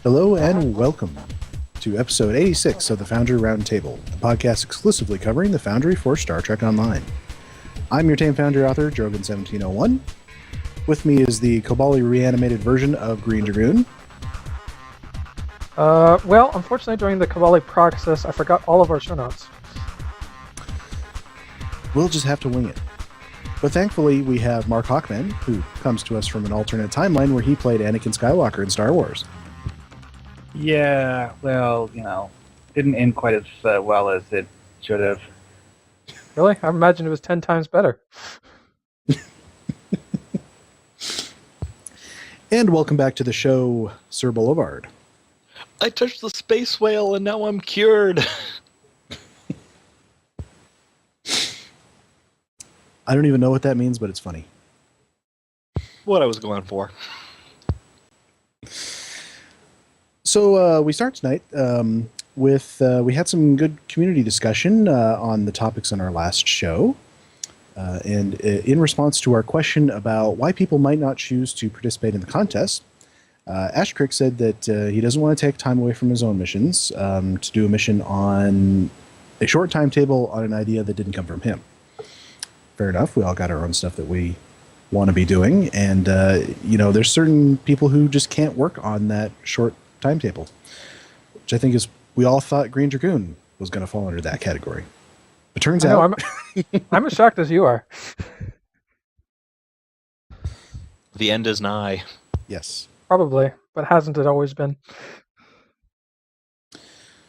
Hello and welcome to episode 86 of the Foundry Roundtable, a podcast exclusively covering the Foundry for Star Trek Online. I'm your tame Foundry author, Drogan1701. With me is the Kobali reanimated version of Greendragoon. Well, unfortunately during the Kobali process, I forgot all of our show notes. We'll just have to wing it. But thankfully, we have Markhawkman, who comes to us from an alternate timeline where he played Anakin Skywalker in Star Wars. Yeah, well, didn't end quite as well as it should have. Really? I imagine it was 10 times better. And welcome back to the show, SirBoulevard. I touched the space whale and now I'm cured. I don't even know what that means, but it's funny. What I was going for. So we start tonight with we had some good community discussion on the topics on our last show. And in response to our question about why people might not choose to participate in the contest, Ashkrick said that he doesn't want to take time away from his own missions to do a mission on a short timetable on an idea that didn't come from him. Fair enough. We all got our own stuff that we want to be doing. And, there's certain people who just can't work on that short timetable, which I think is, we all thought Greendragoon was going to fall under that category. But turns out... I'm as shocked as you are. The end is nigh. Yes. Probably, but hasn't it always been?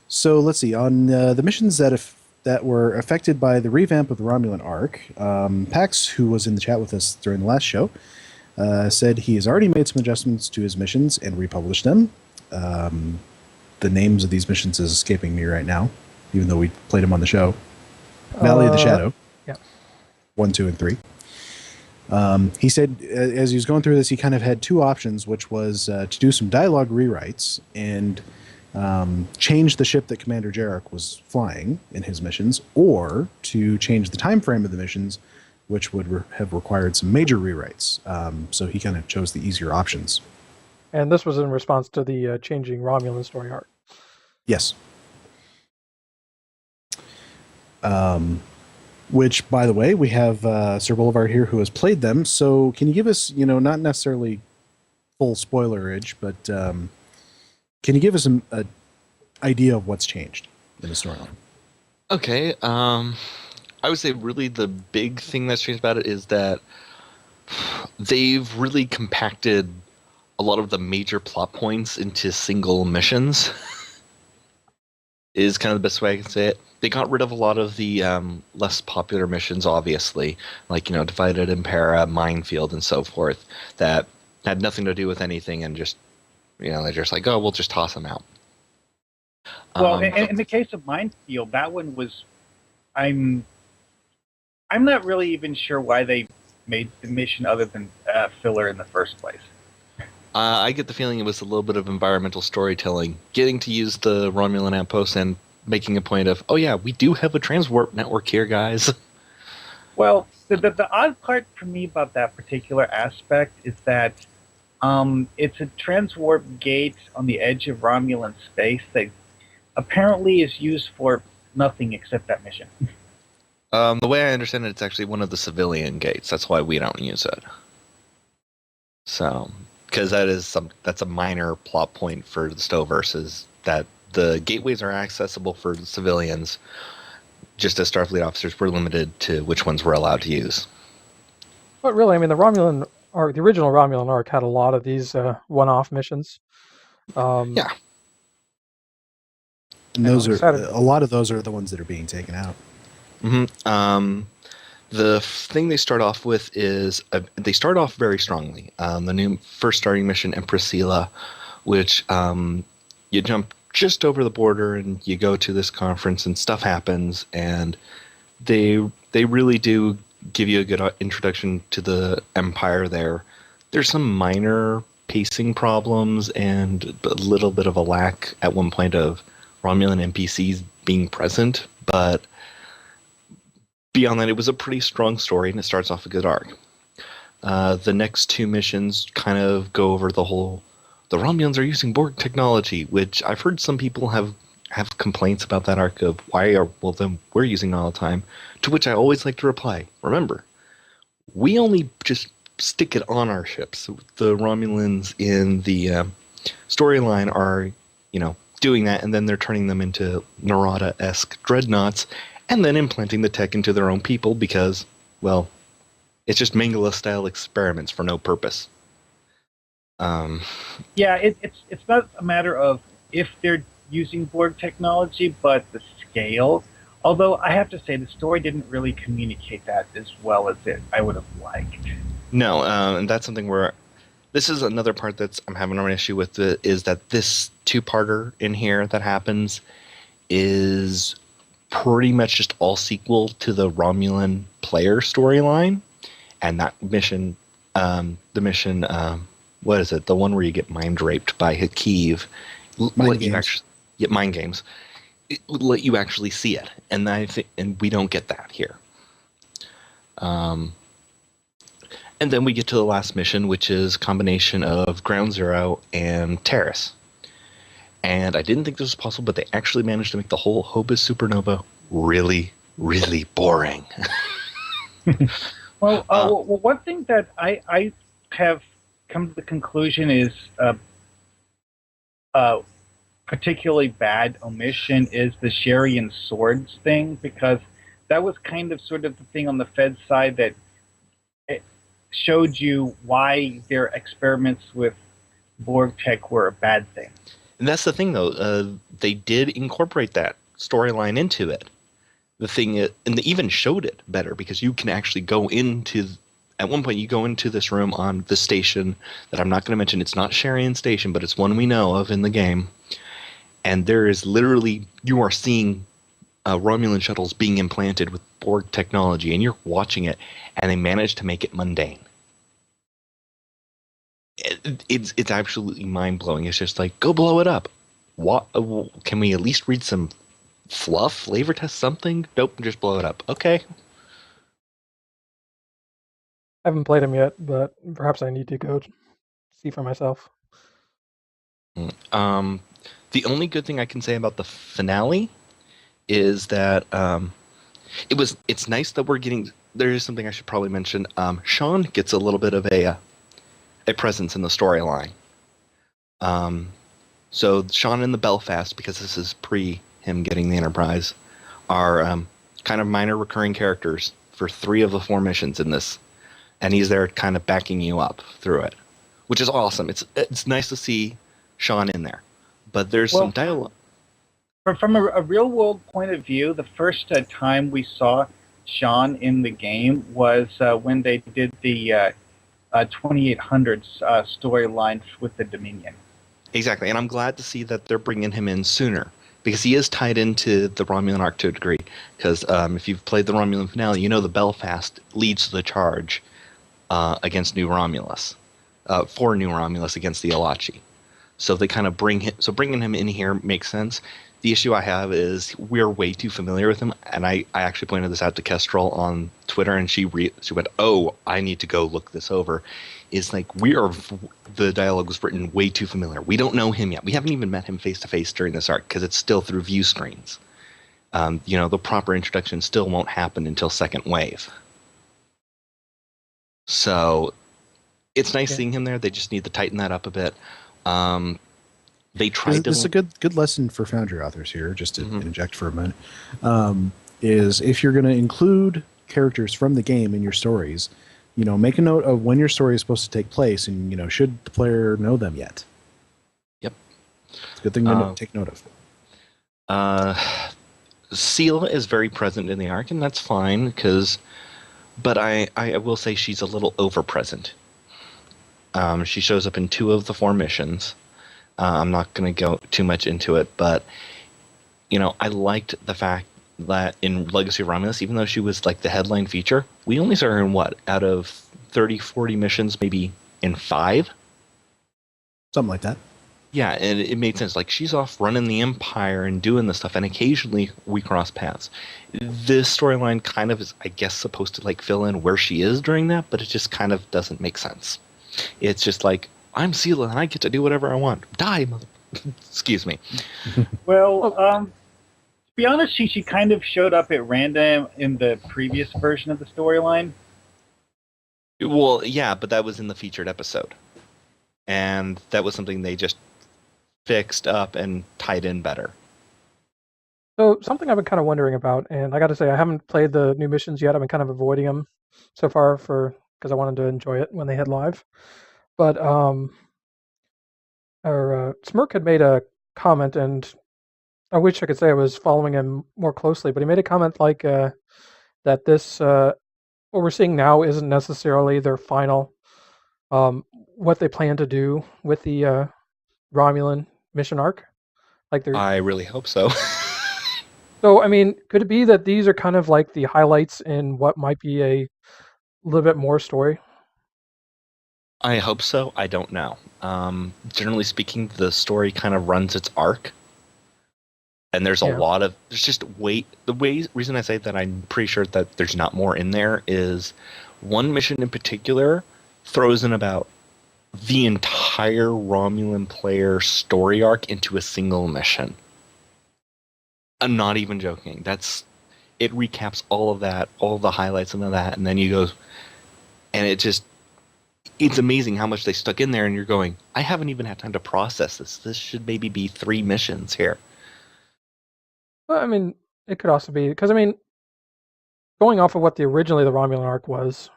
So let's see. On the missions that were affected by the revamp of the Romulan arc, Pax, who was in the chat with us during the last show, said he has already made some adjustments to his missions and republished them. The names of these missions is escaping me right now, even though we played them on the show. Valley of the Shadow. Yeah. 1, 2, and 3. He said as he was going through this, he kind of had two options, which was to do some dialogue rewrites and change the ship that Commander Jarek was flying in his missions, or to change the time frame of the missions, which would have required some major rewrites. So he kind of chose the easier options. And this was in response to the changing Romulan story arc. Yes. Which, by the way, we have SirBoulevard here who has played them. So can you give us, not necessarily full spoilerage, but can you give us an idea of what's changed in the storyline? Okay, I would say really the big thing that's changed about it is that they've really compacted a lot of the major plot points into single missions. Is kind of the best way I can say it. They got rid of a lot of the less popular missions, obviously, like, Divided Impera, Minefield, and so forth, that had nothing to do with anything, and just, they're just like, oh, we'll just toss them out. Well, in the case of Minefield, that one was, I'm not really even sure why they made the mission other than filler in the first place. I get the feeling it was a little bit of environmental storytelling, getting to use the Romulan outpost and making a point of, oh yeah, we do have a transwarp network here, guys. Well, the odd part for me about that particular aspect is that it's a transwarp gate on the edge of Romulan space that apparently is used for nothing except that mission. The way I understand it, it's actually one of the civilian gates. That's why we don't use it. So... because that's a minor plot point for the Stowverse, is that the gateways are accessible for civilians, just as Starfleet officers were limited to which ones we're allowed to use. But really, the Romulan arc, the original Romulan arc, had a lot of these one-off missions. Yeah. And a lot of those are the ones that are being taken out. Mm-hmm. The thing they start off with is, they start off very strongly. The new first starting mission, Empress Sela, which you jump just over the border and you go to this conference and stuff happens, and they really do give you a good introduction to the Empire there. There's some minor pacing problems and a little bit of a lack at one point of Romulan NPCs being present, but beyond that, it was a pretty strong story, and it starts off a good arc. The next two missions kind of go over the whole the Romulans are using Borg technology, which I've heard some people have complaints about that arc of then we're using it all the time. To which I always like to reply, remember, we only just stick it on our ships. The Romulans in the storyline are, doing that, and then they're turning them into Narada-esque dreadnoughts, and then implanting the tech into their own people because, well, it's just Mangala-style experiments for no purpose. Yeah, it's not a matter of if they're using Borg technology, but the scale. Although I have to say, the story didn't really communicate that as well as I would have liked. No, and that's something where this is another part I'm having an issue with, is that this two-parter in here that happens is pretty much just all sequel to the Romulan player storyline, and that mission, what is it? The one where you get mind raped by Hakeev. Mind games. Mind games. It would let you actually see it, and we don't get that here. And then we get to the last mission, which is a combination of Ground Zero and Terrace. And I didn't think this was possible, but they actually managed to make the whole Hobus supernova really, really boring. Well, one thing that I have come to the conclusion is particularly bad omission is the Sherry and Swords thing, because that was kind of sort of the thing on the Fed side that it showed you why their experiments with Borg tech were a bad thing. And that's the thing, though. They did incorporate that storyline into it. The thing is, and they even showed it better, because you can actually go into, at one point you go into this room on the station that I'm not going to mention. It's not Sherian Station, but it's one we know of in the game. And there is literally, you are seeing Romulan shuttles being implanted with Borg technology, and you're watching it, and they managed to make it mundane. It's absolutely mind-blowing. It's just like, go blow it up. What? Can we at least read some fluff, flavor test, something? Nope, just blow it up. Okay. I haven't played them yet, but perhaps I need to go see for myself. The only good thing I can say about the finale is that it's nice that we're getting. There is something I should probably mention. Sean gets a little bit of a presence in the storyline. So Sean and the Belfast, because this is pre him getting the Enterprise, are kind of minor recurring characters for 3 of the 4 missions in this, and he's there kind of backing you up through it, which is awesome. It's nice to see Sean in there, but there's some dialogue. From a real-world point of view, the first time we saw Sean in the game was when they did the 2800s storyline with the Dominion. Exactly, and I'm glad to see that they're bringing him in sooner, because he is tied into the Romulan arc to a degree. Because if you've played the Romulan finale, you know the Belfast leads the charge against New Romulus, for New Romulus against the Alachi. So they kind of bringing him in here makes sense. The issue I have is we're way too familiar with him, and I actually pointed this out to Kestrel on Twitter, and she went, "Oh, I need to go look this over." It's like the dialogue was written way too familiar. We don't know him yet. We haven't even met him face to face during this arc because it's still through view screens. The proper introduction still won't happen until second wave. So it's nice seeing him there. They just need to tighten that up a bit. They tried. This is a good lesson for Foundry authors here, just to interject for a minute. Is if you're going to include characters from the game in your stories, make a note of when your story is supposed to take place, and should the player know them yet. Yep, it's a good thing to take note of. Seal is very present in the arc, and that's fine but I will say she's a little over present. She shows up in 2 of the 4 missions. I'm not going to go too much into it, but I liked the fact that in Legacy of Romulus, even though she was like the headline feature, we only saw her in out of 30, 40 missions, maybe in 5? Something like that. Yeah, and it made sense. Like, she's off running the Empire and doing this stuff, and occasionally we cross paths. This storyline kind of is, I guess, supposed to like fill in where she is during that, but it just kind of doesn't make sense. It's just like, I'm Sela and I get to do whatever I want. Die, mother. Excuse me. Well, to be honest, she kind of showed up at random in the previous version of the storyline. Well, yeah, but that was in the featured episode. And that was something they just fixed up and tied in better. So something I've been kind of wondering about, and I got to say I haven't played the new missions yet. I've been kind of avoiding them so far because I wanted to enjoy it when they hit live. But Smirk had made a comment, and I wish I could say I was following him more closely, but he made a comment like that this what we're seeing now isn't necessarily their final what they plan to do with the Romulan mission arc. Like they're I really hope so. So, I mean, could it be that these are kind of like the highlights in what might be a little bit more story? I hope so. I don't know. Generally speaking, the story kind of runs its arc. And there's there's just reason I say that I'm pretty sure that there's not more in there is one mission in particular throws in about the entire Romulan player story arc into a single mission. I'm not even joking. It recaps all of that, all of the highlights and all that, and then you go, and it's amazing how much they stuck in there, and you're going, I haven't even had time to process this. This should maybe be 3 missions here. Well, I mean, it could also be because I mean, going off of what originally the Romulan arc was,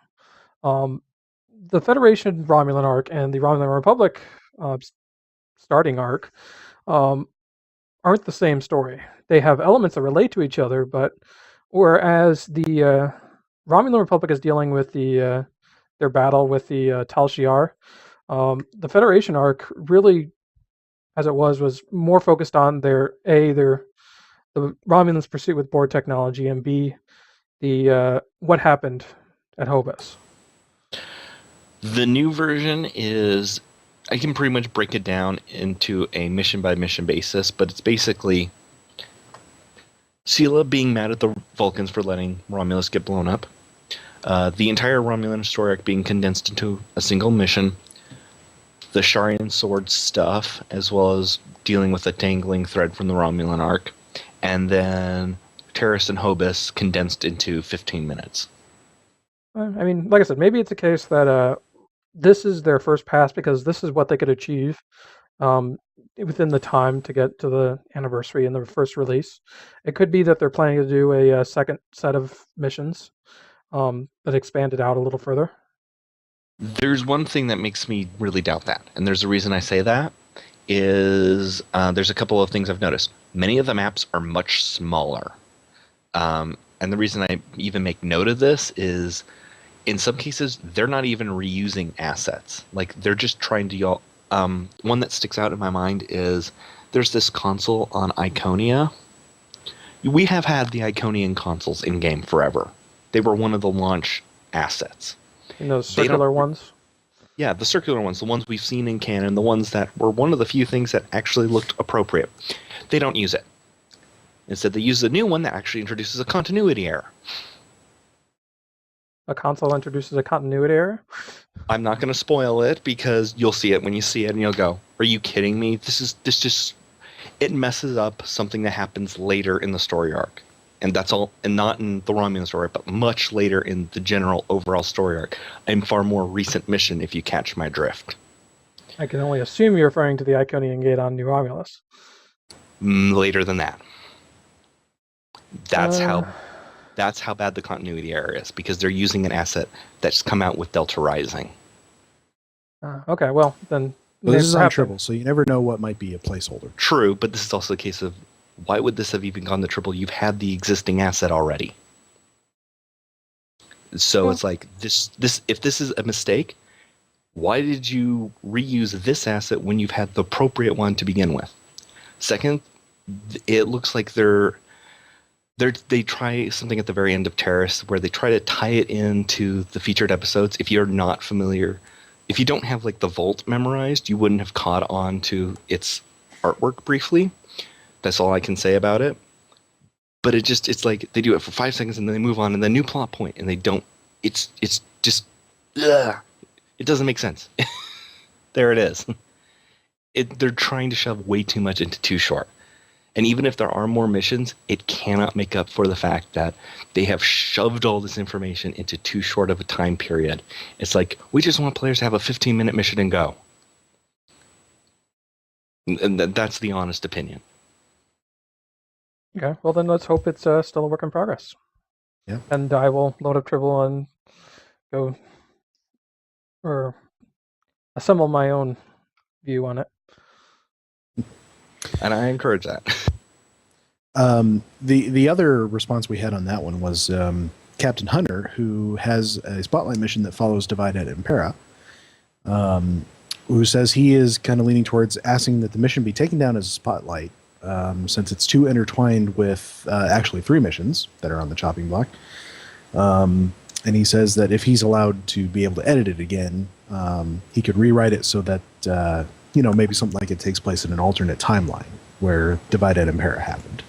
the Federation Romulan arc and the Romulan Republic starting arc aren't the same story. They have elements that relate to each other, but whereas the Romulan Republic is dealing with their battle with the Tal Shiar, the Federation arc really, as it was more focused on the Romulans' pursuit with Borg technology, and B, the what happened at Hobus. The new version is, I can pretty much break it down into a mission-by-mission basis, but it's basically Sela being mad at the Vulcans for letting Romulus get blown up, the entire Romulan story arc being condensed into a single mission, the Sharian sword stuff, as well as dealing with a dangling thread from the Romulan arc, and then Terrace and Hobus condensed into 15 minutes. I mean, like I said, maybe it's a case that this is their first pass because this is what they could achieve within the time to get to the anniversary and the first release. It could be that they're planning to do a second set of missions that expand it out a little further. There's one thing that makes me really doubt that, and there's a reason I say that, is there's a couple of things I've noticed. Many of the maps are much smaller. And the reason I even make note of this is, in some cases, they're not even reusing assets. Like, they're just trying to... one that sticks out in my mind is there's this console on Iconia. We have had the Iconian consoles in-game forever. They were one of the launch assets. And those circular ones? Yeah, the circular ones, the ones we've seen in canon, the ones that were one of the few things that actually looked appropriate. They don't use it. Instead, they use the new one that actually introduces a continuity error. A console introduces a continuity error? I'm not going to spoil it because you'll see it when you see it and you'll go, are you kidding me? It messes up something that happens later in the story arc. And that's all, and not in the Romulan story, but much later in the general overall story arc. A far more recent mission, if you catch my drift. I can only assume you're referring to the Iconian Gate on New Romulus. Later than that. That's how bad the continuity error is, because they're using an asset that's come out with Delta Rising. Okay, well, then... Well, this is on Tribble, so you never know what might be a placeholder. True, but this is also a case of, why would this have even gone to Tribble? You've had the existing asset already. So it's like, if this is a mistake, why did you reuse this asset when you've had the appropriate one to begin with? Second, it looks like they try something at the very end of Terrace where they try to tie it into the featured episodes. If you're not familiar, if you don't have like the vault memorized, you wouldn't have caught on to its artwork briefly. That's all I can say about it. But it's like they do it for 5 seconds and then they move on and the new plot point and they don't. It's just ugh, it doesn't make sense. There it is. They're trying to shove way too much into too short. And even if there are more missions, it cannot make up for the fact that they have shoved all this information into too short of a time period. It's like, we just want players to have a 15-minute mission and go. And that's the honest opinion. Okay, well then let's hope it's still a work in progress. Yeah. And I will load up Tribble and go or assemble my own view on it. And I encourage that. The other response we had on that one was Captain Hunter, who has a spotlight mission that follows Divide et Impera, who says he is kind of leaning towards asking that the mission be taken down as a spotlight, since it's too intertwined with actually 3 missions that are on the chopping block. And he says that if he's allowed to be able to edit it again, he could rewrite it so that maybe something like it takes place in an alternate timeline where Divide et Impera happened.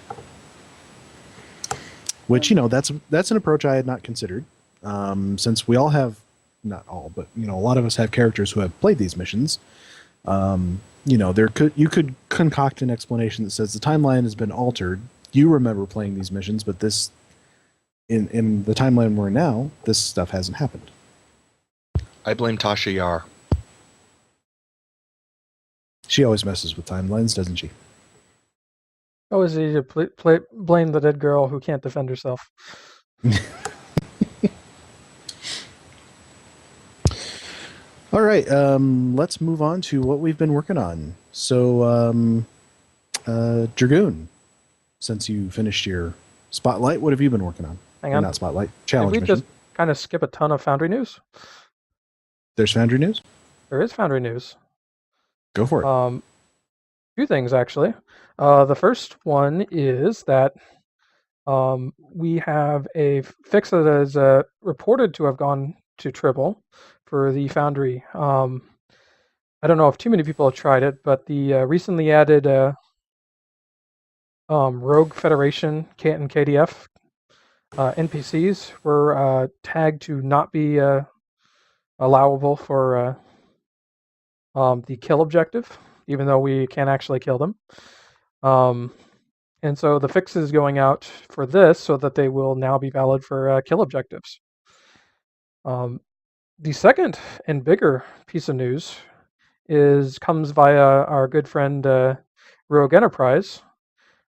Which, that's an approach I had not considered, since we all have, not all, but a lot of us have characters who have played these missions. You could concoct an explanation that says the timeline has been altered. You remember playing these missions, but this, in the timeline we're in now, this stuff hasn't happened. I blame Tasha Yar. She always messes with timelines, doesn't she? Always easy to blame the dead girl who can't defend herself. All right, let's move on to what we've been working on. So, Dragoon, since you finished your Spotlight, what have you been working on? Hang on. Not Spotlight, Did Challenge we mission. just kind of skip a ton of Foundry news? There's Foundry news? There is Foundry news. Go for it. Few things, actually. The first one is that we have a fix that is reported to have gone to Tribble for the Foundry. I don't know if too many people have tried it, but the recently added Rogue Federation and KDF NPCs were tagged to not be allowable for the kill objective, even though we can actually kill them. And so the fix is going out for this so that they will now be valid for kill objectives. The second and bigger piece of news comes via our good friend RogueEnterprise,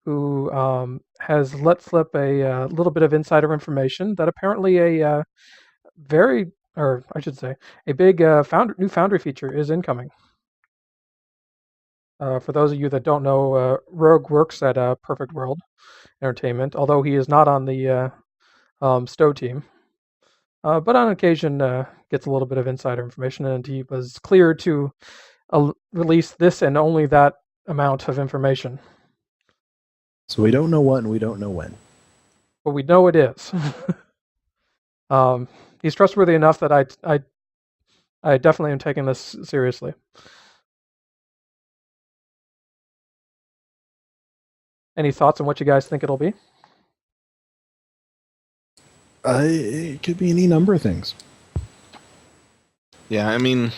who has let slip a little bit of insider information that apparently a big new Foundry feature is incoming. For those of you that don't know, Rogue works at Perfect World Entertainment, although he is not on the Stowe team. But on occasion gets a little bit of insider information, and he was cleared to release this and only that amount of information. So we don't know what and we don't know when. But we know it is. He's trustworthy enough that I definitely am taking this seriously. Any thoughts on what you guys think it'll be? It could be any number of things. Yeah, I mean,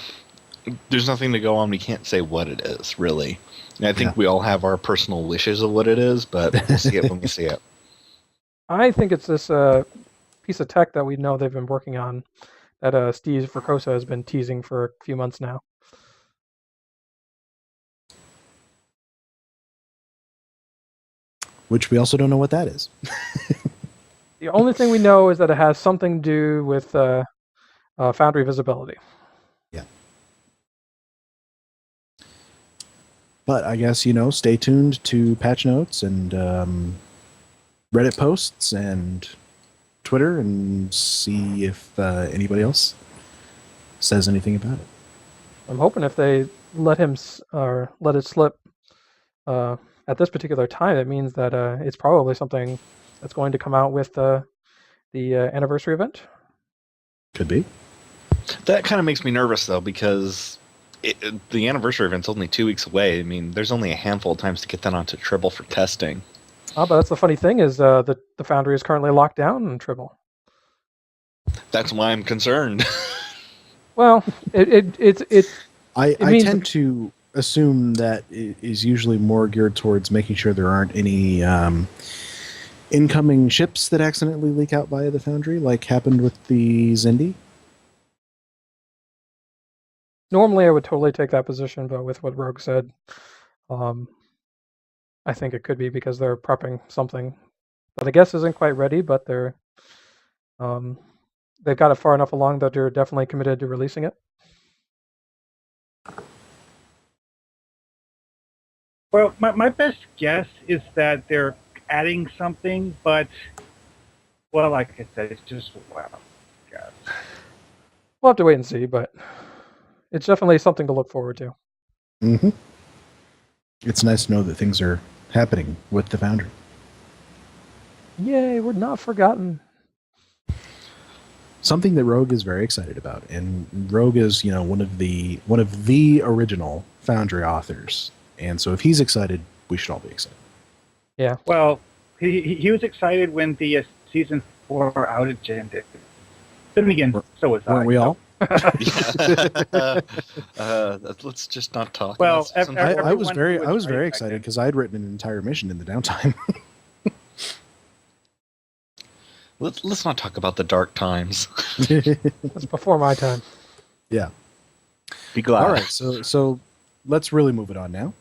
there's nothing to go on. We can't say what it is, really. And I think we all have our personal wishes of what it is, but we'll see it when we see it. I think it's this piece of tech that we know they've been working on that Steve Vercosa has been teasing for a few months now. Which we also don't know what that is. The only thing we know is that it has something to do with Foundry visibility. Yeah. But I guess, stay tuned to patch notes and Reddit posts and Twitter and see if anybody else says anything about it. I'm hoping if they let it slip at this particular time, it means that it's probably something that's going to come out with the anniversary event. Could be. That kind of makes me nervous, though, because the anniversary event's only 2 weeks away. I mean, there's only a handful of times to get that onto Tribble for testing. But that's the funny thing is the Foundry is currently locked down in Tribble. That's why I'm concerned. Well, I means- tend to assume that it is usually more geared towards making sure there aren't any incoming ships that accidentally leak out via the Foundry, like happened with the Zindi. Normally, I would totally take that position, but with what Rogue said, I think it could be because they're prepping something that I guess isn't quite ready, but they've got it far enough along that they're definitely committed to releasing it. Well, my best guess is that they're adding something, but, well, like I said, it's just, wow, God. We'll have to wait and see, but it's definitely something to look forward to. Mm-hmm. It's nice to know that things are happening with the Foundry. Yay, we're not forgotten. Something that Rogue is very excited about, and Rogue is, one of the original Foundry authors, and so if he's excited, we should all be excited. Yeah. Well, he was excited when the season 4 outage ended. Then again, so was I. Weren't we all? Let's just not talk. Well, I was everyone very very excited because I had written an entire mission in the downtime. Let's not talk about the dark times. That's before my time. Yeah. Be glad. All right, so let's really move it on now.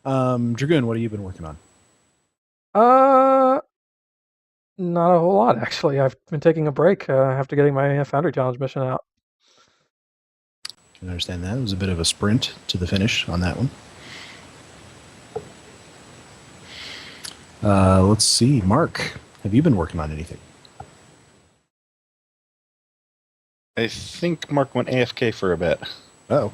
Dragoon, what have you been working on? Not a whole lot, actually. I've been taking a break after getting my Foundry Challenge mission out. Can understand that. It was a bit of a sprint to the finish on that one. Let's see. Mark, have you been working on anything? I think Mark went AFK for a bit. Oh.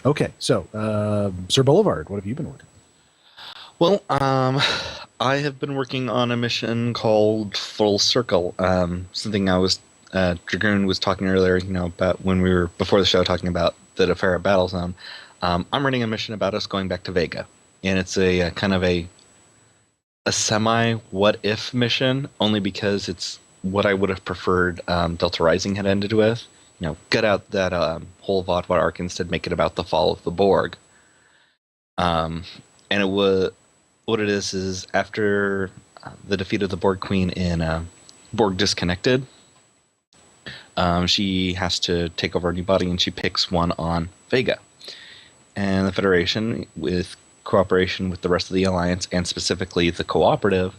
Okay, so SirBoulevard, what have you been working on? Well, I have been working on a mission called Full Circle. Something Dragoon was talking earlier, about when we were before the show talking about the Defera Battle Zone. I'm running a mission about us going back to Vega, and it's a kind of a semi what if mission, only because it's what I would have preferred Delta Rising had ended with. Get out that whole Vodwa arc, instead make it about the fall of the Borg. And it was. What it is after the defeat of the Borg Queen in Borg Disconnected, she has to take over a new body, and she picks one on Vega. And the Federation, with cooperation with the rest of the Alliance, and specifically the Cooperative,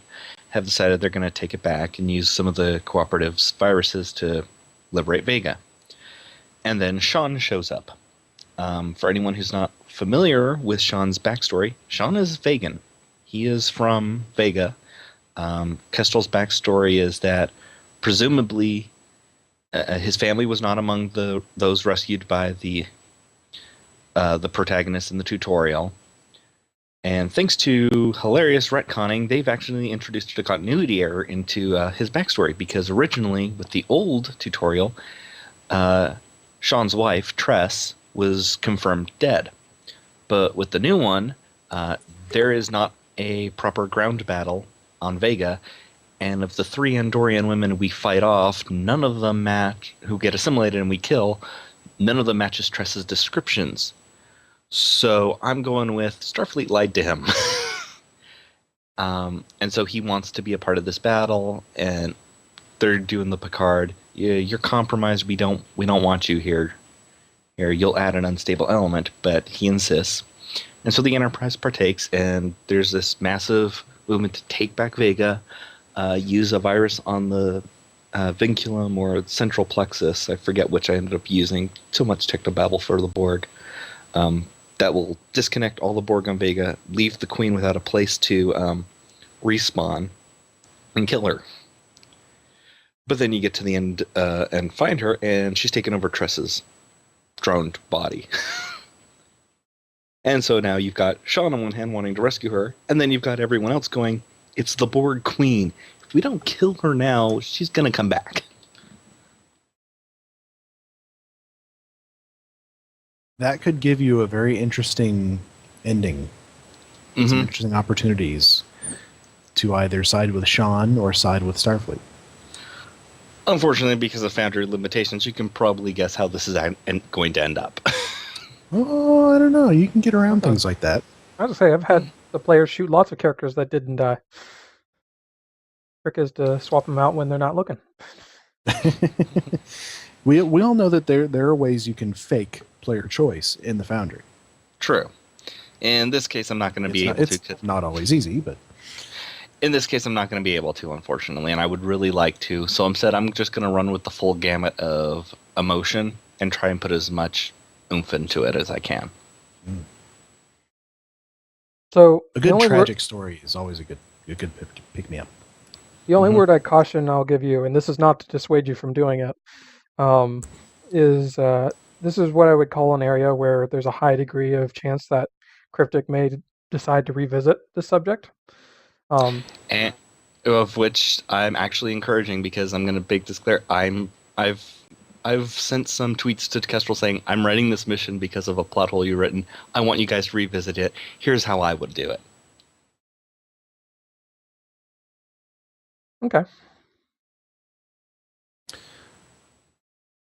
have decided they're going to take it back and use some of the Cooperative's viruses to liberate Vega. And then Sean shows up. For anyone who's not familiar with Sean's backstory, Sean is Vegan. He is from Vega. Kestrel's backstory is that presumably his family was not among those rescued by the protagonist in the tutorial. And thanks to hilarious retconning, they've actually introduced a continuity error into his backstory, because originally, with the old tutorial, Sean's wife, Tress, was confirmed dead. But with the new one, there is not a proper ground battle on Vega, and of the 3 Andorian women we fight off, none of them who get assimilated and we kill, none of them matches Tress's descriptions. So I'm going with Starfleet lied to him. And so he wants to be a part of this battle, and they're doing the Picard, you're compromised, we don't want you here. Here, you'll add an unstable element, but he insists. And so the Enterprise partakes, and there's this massive movement to take back Vega, use a virus on the vinculum or central plexus. I forget which I ended up using. So much technobabble for the Borg. That will disconnect all the Borg on Vega, leave the Queen without a place to respawn, and kill her. But then you get to the end and find her, and she's taken over Tress's droned body. And so now you've got Sean on one hand wanting to rescue her, and then you've got everyone else going, it's the Borg Queen. If we don't kill her now, she's going to come back. That could give you a very interesting ending. Some interesting opportunities to either side with Sean or side with Starfleet. Unfortunately, because of Foundry limitations, you can probably guess how this is going to end up. Oh, I don't know. You can get around things like that. I was to say, I've had the players shoot lots of characters that didn't die. Trick is to swap them out when they're not looking. We all know that there are ways you can fake player choice in the Foundry. True. In this case, I'm not going to be able to. It's not always easy, but in this case, I'm not going to be able to, unfortunately, and I would really like to. So instead, I'm just going to run with the full gamut of emotion and try and put as much oomph into it as I can. So a good tragic story is always a good pick me up. The only word I caution I'll give you, and this is not to dissuade you from doing it, is this is what I would call an area where there's a high degree of chance that Cryptic may decide to revisit the subject. And of which I'm actually encouraging, because I'm going to make this clear. I've sent some tweets to Kestrel saying, I'm writing this mission because of a plot hole you've written. I want you guys to revisit it. Here's how I would do it. Okay.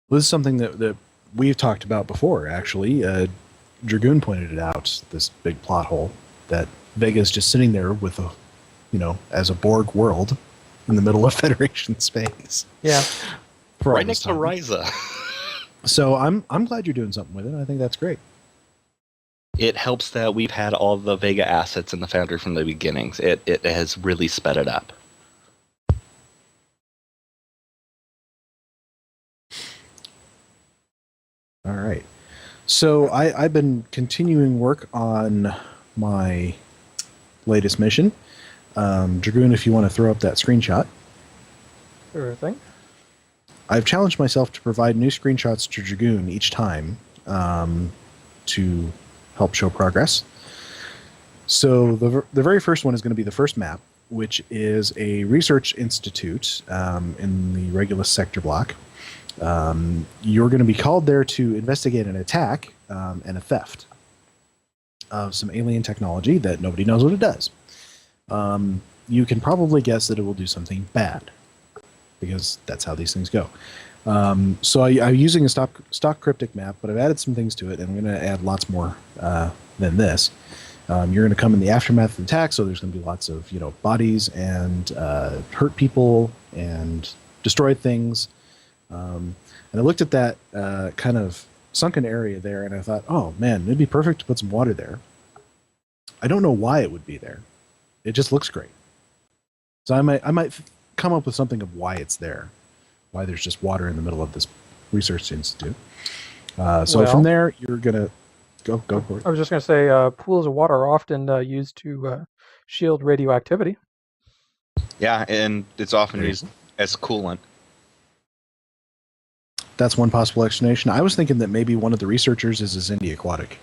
Well, this is something that we've talked about before, actually. Dragoon pointed it out, this big plot hole, that Vega's just sitting there with a, as a Borg world in the middle of Federation space. Yeah. Right next to Ryza. So I'm glad you're doing something with it. I think that's great. It helps that we've had all the Vega assets in the Foundry from the beginnings. It has really sped it up. All right. So I've been continuing work on my latest mission. Dragoon, if you want to throw up that screenshot. Sure thing. I've challenged myself to provide new screenshots to Dragoon each time to help show progress. So the very first one is going to be the first map, which is a research institute in the Regulus sector block. You're going to be called there to investigate an attack and a theft of some alien technology that nobody knows what it does. You can probably guess that it will do something bad, because that's how these things go. So I'm using a stock cryptic map, but I've added some things to it, and I'm going to add lots more than this. You're going to come in the aftermath of the attack, so there's going to be lots of bodies and hurt people and destroyed things. And I looked at that kind of sunken area there, and I thought, oh man, it'd be perfect to put some water there. I don't know why it would be there. It just looks great. So I might come up with something of why it's there, why there's just water in the middle of this research institute. From there, you're gonna go for it. I was just gonna say, pools of water are often used to shield radioactivity. Yeah, and it's often used as coolant. That's one possible explanation. I was thinking that maybe one of the researchers is a Xindi aquatic.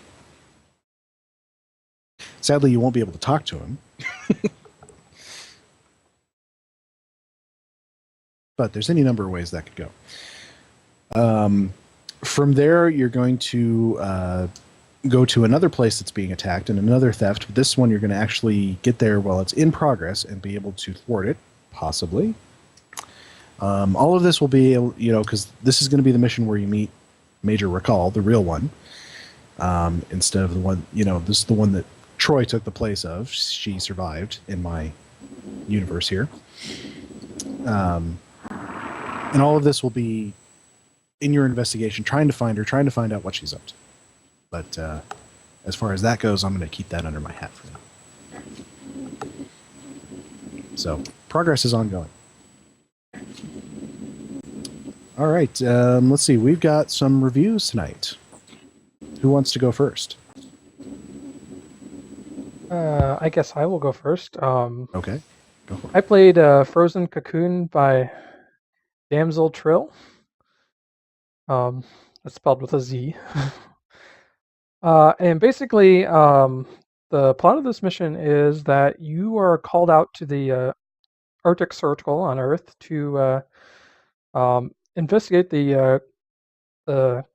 Sadly, you won't be able to talk to him. But there's any number of ways that could go. From there, you're going to go to another place that's being attacked and another theft. This one, you're going to actually get there while it's in progress and be able to thwart it, possibly. All of this will be, because this is going to be the mission where you meet Major Recall, the real one, instead of the one, this is the one that Troy took the place of. She survived in my universe here. And all of this will be in your investigation, trying to find her, trying to find out what she's up to. But as far as that goes, I'm going to keep that under my hat for now. So progress is ongoing. All right, let's see. We've got some reviews tonight. Who wants to go first? I guess I will go first. Okay, go for it. I played Frozen Cocoon by damzelltrill. That's spelled with a Z. And basically, the plot of this mission is that you are called out to the Arctic Circle on Earth to investigate the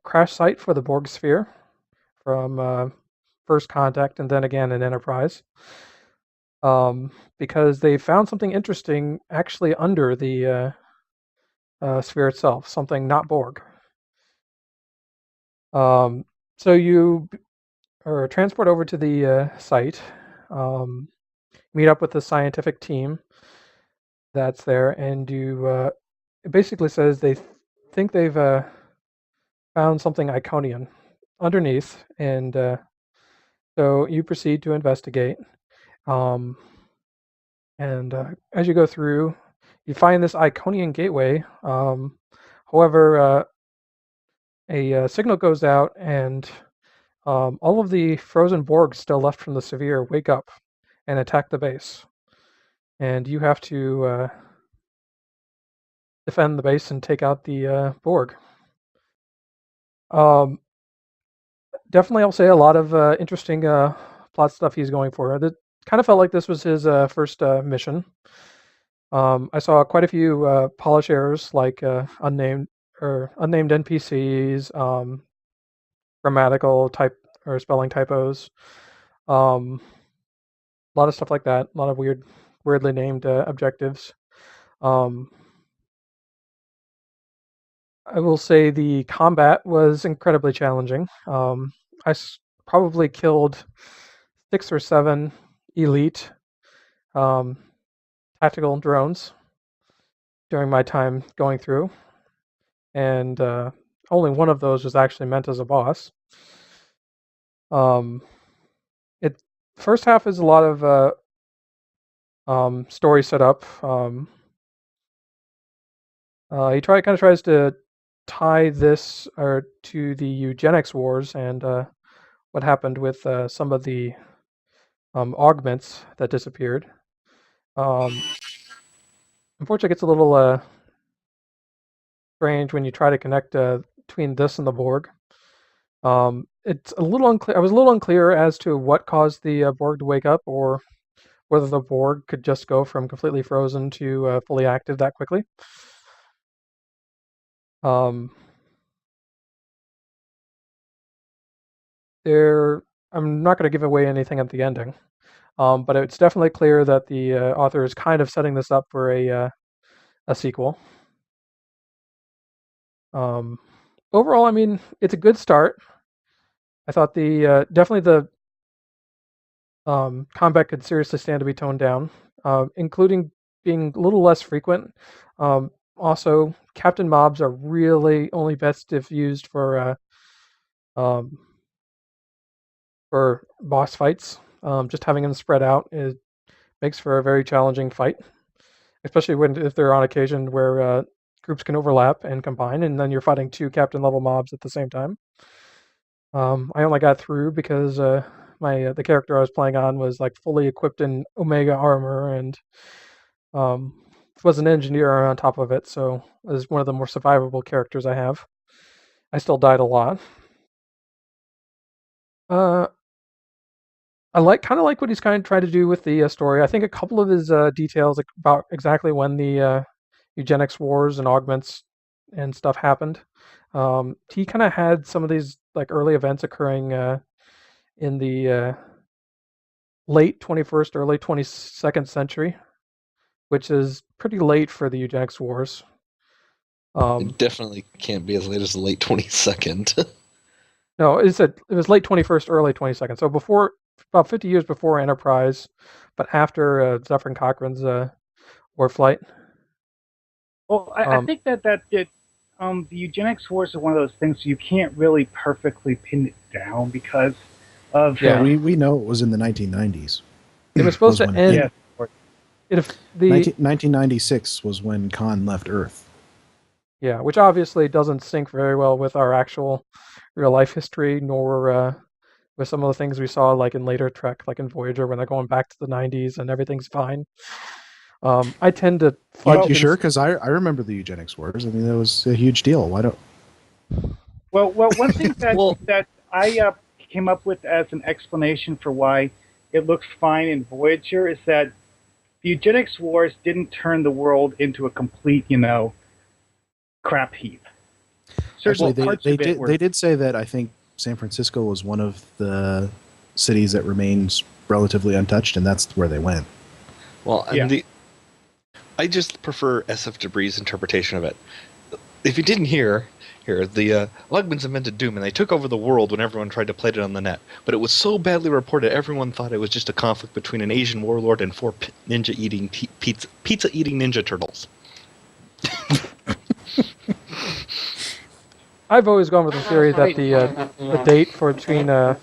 crash site for the Borg sphere from First Contact and then again in Enterprise. Because they found something interesting actually under the sphere itself, something not Borg. So you transport over to the site, meet up with the scientific team that's there, and you it basically says they think they've found something Iconian underneath, and so you proceed to investigate. And as you go through, you find this Iconian gateway. However, a signal goes out, and all of the frozen Borg still left from the Severe wake up and attack the base. And you have to defend the base and take out the Borg. Definitely, I'll say a lot of interesting plot stuff he's going for. It kind of felt like this was his first mission. I saw quite a few polish errors, like unnamed NPCs, grammatical type or spelling typos, a lot of stuff like that. A lot of weirdly named objectives. I will say the combat was incredibly challenging. I probably killed 6 or 7 elite tactical drones during my time going through, and only one of those was actually meant as a boss. First half is a lot of story setup. He kind of tries to tie this to the eugenics wars and what happened with some of the augments that disappeared. Unfortunately, it gets a little strange when you try to connect between this and the Borg. It's a little unclear. I was a little unclear as to what caused the Borg to wake up, or whether the Borg could just go from completely frozen to fully active that quickly. I'm not going to give away anything at the ending, but it's definitely clear that the author is kind of setting this up for a sequel. Overall, I mean, it's a good start. I thought definitely the combat could seriously stand to be toned down, including being a little less frequent. Also, captain mobs are really only best if used for boss fights. Just having them spread out makes for a very challenging fight, especially if they're on occasion where groups can overlap and combine, and then you're fighting 2 captain level mobs at the same time. I only got through because the character I was playing on was like fully equipped in Omega armor and was an engineer on top of it, so it was one of the more survivable characters I have. I still died a lot. I kind of like what he's kind of trying to do with the story. I think a couple of his details about exactly when the eugenics wars and augments and stuff happened. He kind of had some of these like early events occurring in the late 21st, early 22nd century, which is pretty late for the eugenics wars. It definitely can't be as late as the late 22nd. No, it was late 21st, early 22nd. So about 50 years before Enterprise, but after Zephyr and Cochrane's war flight. Well, I think that the eugenics wars are one of those things you can't really perfectly pin it down because of... Yeah, we know it was in the 1990s. It was supposed to end... Yeah. 1996 was when Khan left Earth. Yeah, which obviously doesn't sync very well with our actual real-life history, nor with some of the things we saw like in later Trek, like in Voyager, when they're going back to the 90s and everything's fine. I tend to... You sure? Because I remember the eugenics wars. I mean, that was a huge deal. Why don't... Well, one thing that I came up with as an explanation for why it looks fine in Voyager is that the eugenics wars didn't turn the world into a complete, crap heap. Actually, they did say that I think San Francisco was one of the cities that remains relatively untouched, and that's where they went. Well, yeah. I just prefer SF Debris' interpretation of it. if you didn't hear, the Lugmans invented Doom, and they took over the world when everyone tried to play it on the net. But it was so badly reported, everyone thought it was just a conflict between an Asian warlord and four ninja-eating pizza-eating ninja turtles. I've always gone with the theory that the date for the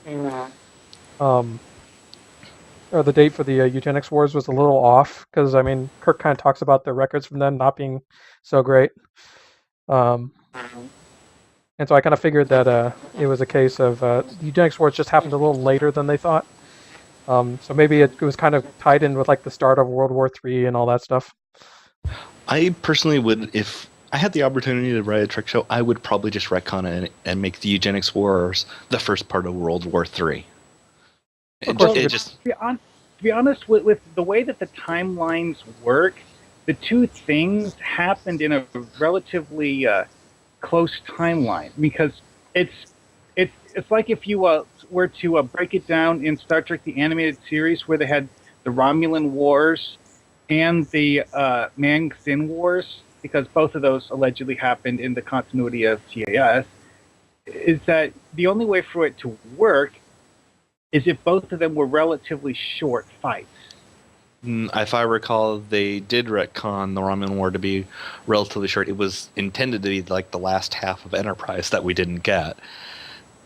date for the eugenics wars was a little off, because I mean Kirk kind of talks about the records from then not being so great, and so I kind of figured that it was a case of the eugenics wars just happened a little later than they thought. So maybe it was kind of tied in with like the start of World War III and all that stuff. I personally would, if I had the opportunity to write a trick show, I would probably just retcon it and make the eugenics wars the first part of World War III. To be honest, with the way that the timelines work, the two things happened in a relatively close timeline, because it's like if you were to break it down in Star Trek the Animated Series, where they had the Romulan Wars and the Man-Xin Wars, because both of those allegedly happened in the continuity of TAS, is that the only way for it to work is if both of them were relatively short fights. If I recall, they did retcon the Romulan War to be relatively short. It was intended to be like the last half of Enterprise that we didn't get.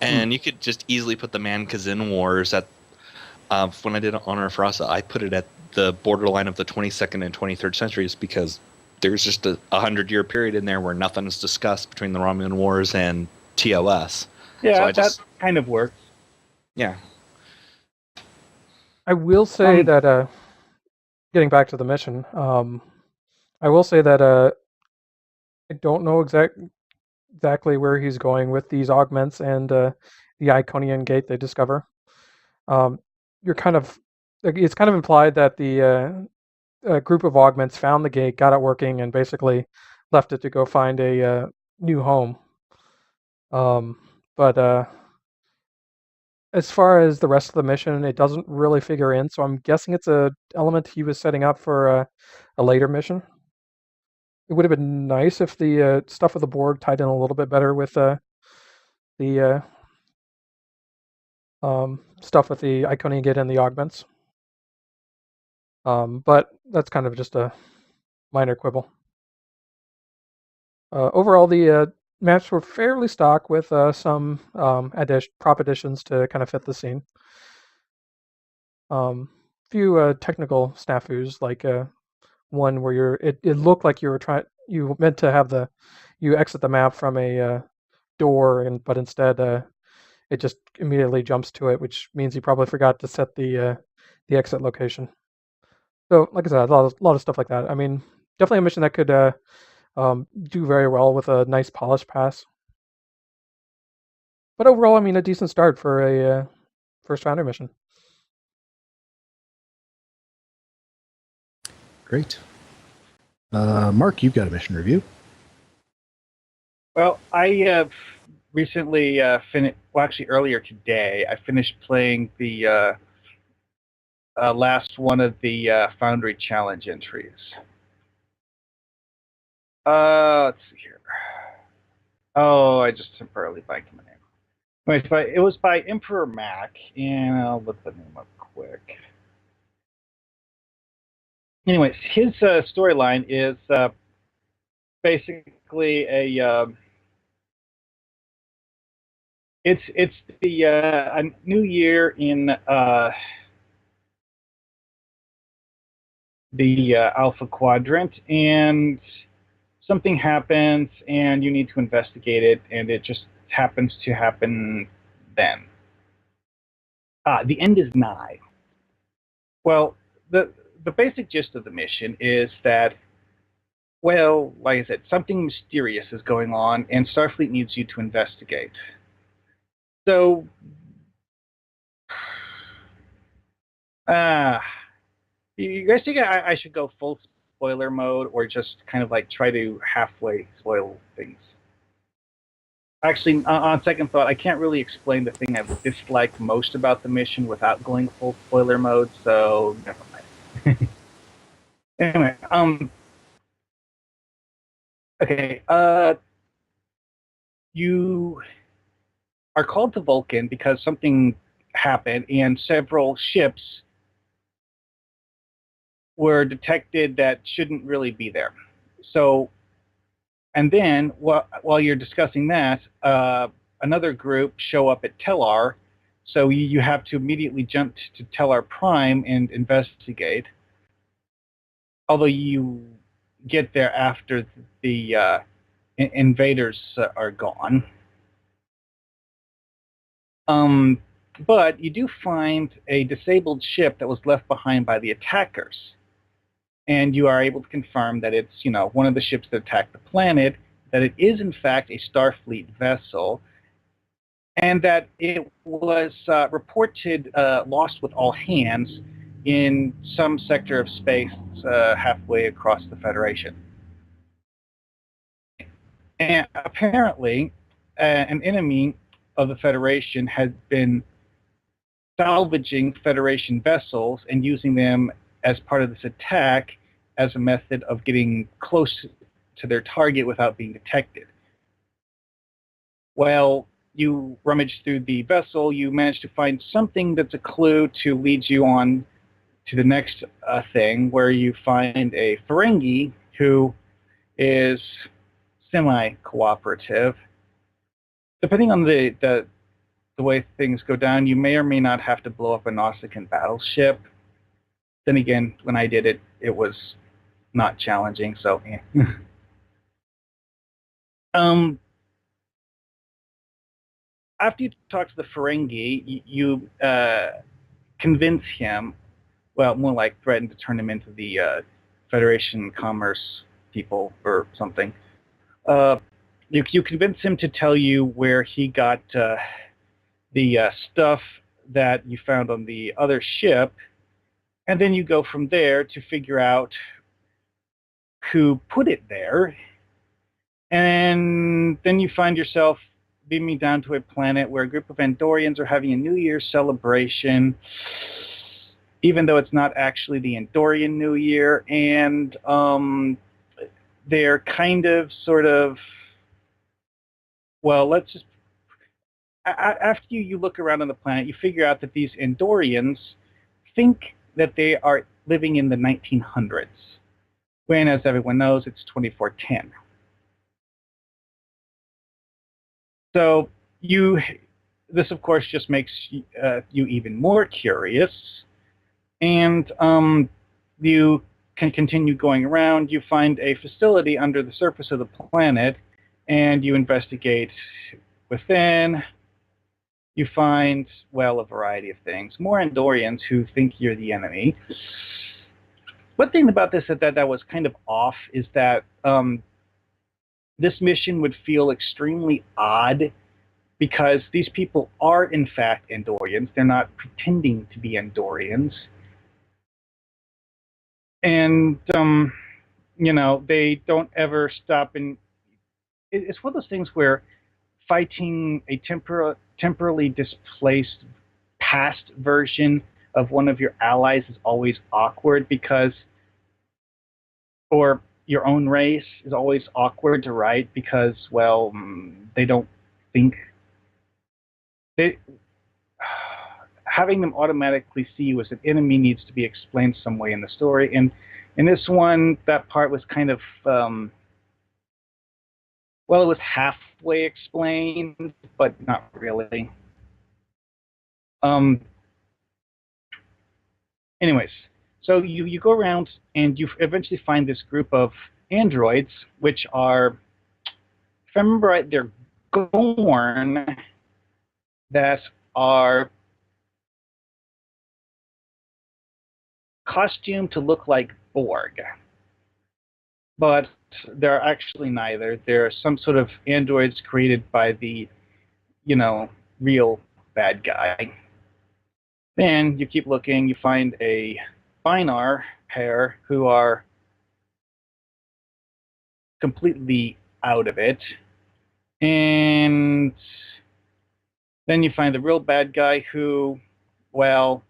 And you could just easily put the Man-Kazin Wars at, when I did Honor for Rasa, I put it at the borderline of the 22nd and 23rd centuries, because there's just a 100-year period in there where nothing is discussed between the Romulan Wars and TOS. Yeah, so that kind of works. Yeah. I will say that, getting back to the mission, I will say that I don't know exactly where he's going with these augments and the Iconian gate they discover. It's kind of implied that the group of augments found the gate, got it working, and basically left it to go find a new home. But as far as the rest of the mission, it doesn't really figure in, so I'm guessing it's a element he was setting up for a later mission. It would have been nice if the stuff with the Borg tied in a little bit better with the stuff with the Iconian Gate and the augments. But that's kind of just a minor quibble. Overall, the maps were fairly stock with some prop additions to kind of fit the scene. Few technical snafus, like one where it looked like you meant to have you exit the map from a door, but instead it just immediately jumps to it, which means you probably forgot to set the exit location. So, like I said, a lot of stuff like that. I mean, definitely a mission that could do very well with a nice polish pass. But overall, I mean, a decent start for a first Foundry mission. Great. Mark, you've got a mission review. Well, I recently finished, well, actually earlier today, I finished playing the last one of the Foundry Challenge entries. Let's see here. Oh, I just temporarily blanked my name. Anyway, it was by EmperorMak, and I'll look the name up quick. Anyways, his storyline is basically it's the a new year in the Alpha Quadrant, and something happens, and you need to investigate it, and it just happens to happen then. The end is nigh. Well, the basic gist of the mission is that, well, like I said, something mysterious is going on, and Starfleet needs you to investigate. So, you guys think I should go full spoiler mode, or just kind of like try to halfway spoil things? Actually, on second thought, I can't really explain the thing I've disliked most about the mission without going full spoiler mode, so never mind. Anyway, okay, you are called to Vulcan because something happened and several ships were detected that shouldn't really be there. So, and then while you're discussing that, another group show up at Tellar, so you have to immediately jump to Tellar Prime and investigate. Although you get there after the invaders are gone. But you do find a disabled ship that was left behind by the attackers. And you are able to confirm that it's, one of the ships that attacked the planet, that it is in fact a Starfleet vessel, and that it was reported lost with all hands in some sector of space halfway across the Federation. And apparently, an enemy of the Federation has been salvaging Federation vessels and using them as part of this attack as a method of getting close to their target without being detected. Well, you rummage through the vessel, you manage to find something that's a clue to lead you on to the next thing, where you find a Ferengi who is semi-cooperative. Depending on the way things go down, you may or may not have to blow up a Nausicaan battleship. Then again, when I did it, it was not challenging, so yeah. After you talk to the Ferengi, you convince him, well, more like threaten to turn him into the Federation Commerce people or something. You convince him to tell you where he got the stuff that you found on the other ship, and then you go from there to figure out who put it there, and then you find yourself beaming down to a planet where a group of Andorians are having a New Year's celebration, even though it's not actually the Andorian New Year, and they're kind of, sort of, well, let's just, after you look around on the planet, you figure out that these Andorians think that they are living in the 1900s, when, as everyone knows, it's 2410. So this of course just makes you even more curious, and you can continue going around. You find a facility under the surface of the planet, and you investigate within. You find, well, a variety of things. More Andorians who think you're the enemy. One thing about this that was kind of off is that this mission would feel extremely odd because these people are, in fact, Andorians. They're not pretending to be Andorians. And, they don't ever stop. And it's one of those things where fighting a temporally displaced past version of one of your allies is always awkward because, or your own race is always awkward to write because, well, they don't think. Having them automatically see you as an enemy needs to be explained some way in the story. And in this one, that part was kind of, well, it was halfway explained, but not really. Anyways, so you go around and you eventually find this group of androids, which are, if I remember right, they're Gorn that are costumed to look like Borg. But they're actually neither. They're some sort of androids created by the, real bad guy. Then you keep looking, you find a Binar pair who are completely out of it. And then you find the real bad guy who, well,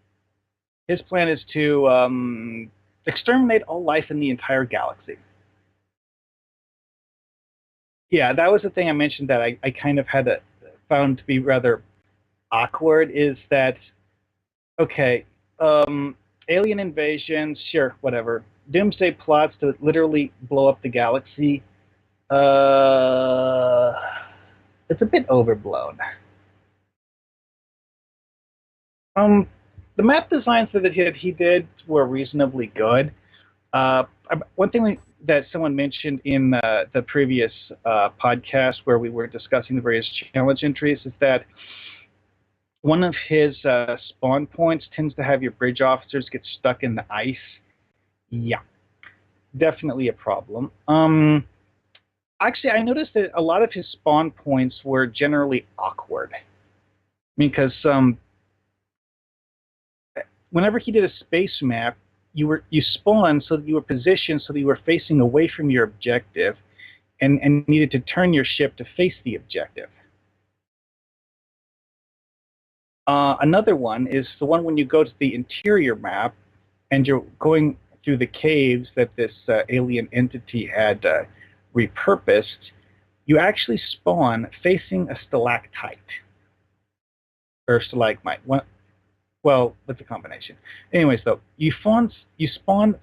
his plan is to exterminate all life in the entire galaxy. Yeah, that was the thing I mentioned that I kind of found to be rather awkward is that, okay, alien invasions, sure, whatever. Doomsday plots to literally blow up the galaxy, uh, it's a bit overblown. Um, the map designs that he did were reasonably good. Uh, One thing that someone mentioned in the previous podcast where we were discussing the various challenge entries is that one of his spawn points tends to have your bridge officers get stuck in the ice. Yeah, definitely a problem. Actually, I noticed that a lot of his spawn points were generally awkward. I mean, because whenever he did a space map, you spawned so that you were positioned so that you were facing away from your objective, and needed to turn your ship to face the objective. Another one is the one when you go to the interior map and you're going through the caves that this alien entity had repurposed. You actually spawn facing a stalactite or stalagmite. Well, it's a combination. Anyways, though, you spawn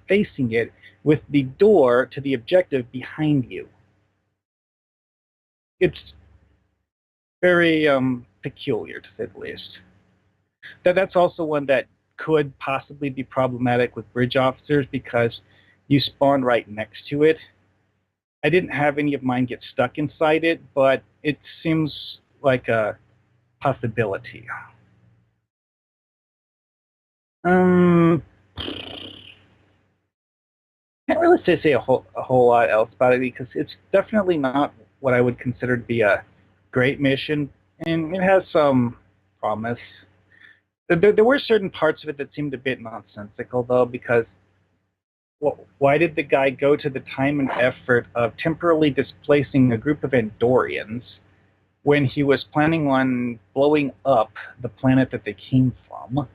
facing it with the door to the objective behind you. It's very peculiar, to say the least. That's also one that could possibly be problematic with bridge officers because you spawn right next to it. I didn't have any of mine get stuck inside it, but it seems like a possibility. Can't really say a whole lot else about it because it's definitely not what I would consider to be a great mission, and it has some promise. There were certain parts of it that seemed a bit nonsensical, though, because why did the guy go to the time and effort of temporarily displacing a group of Andorians when he was planning on blowing up the planet that they came from?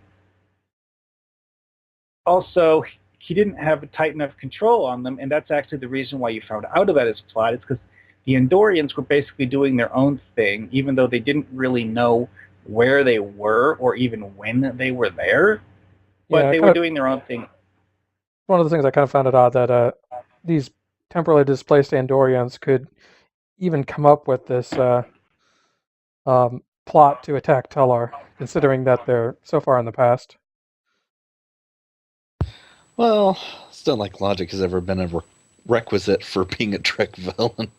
Also, he didn't have a tight enough control on them, and that's actually the reason why you found out about his plot. It's because the Andorians were basically doing their own thing, even though they didn't really know where they were or even when they were there. But they were doing their own thing. One of the things I kind of found it odd that these temporarily displaced Andorians could even come up with this plot to attack Tellar, considering that they're so far in the past. Well, still, like, logic has ever been a requisite for being a Trek villain.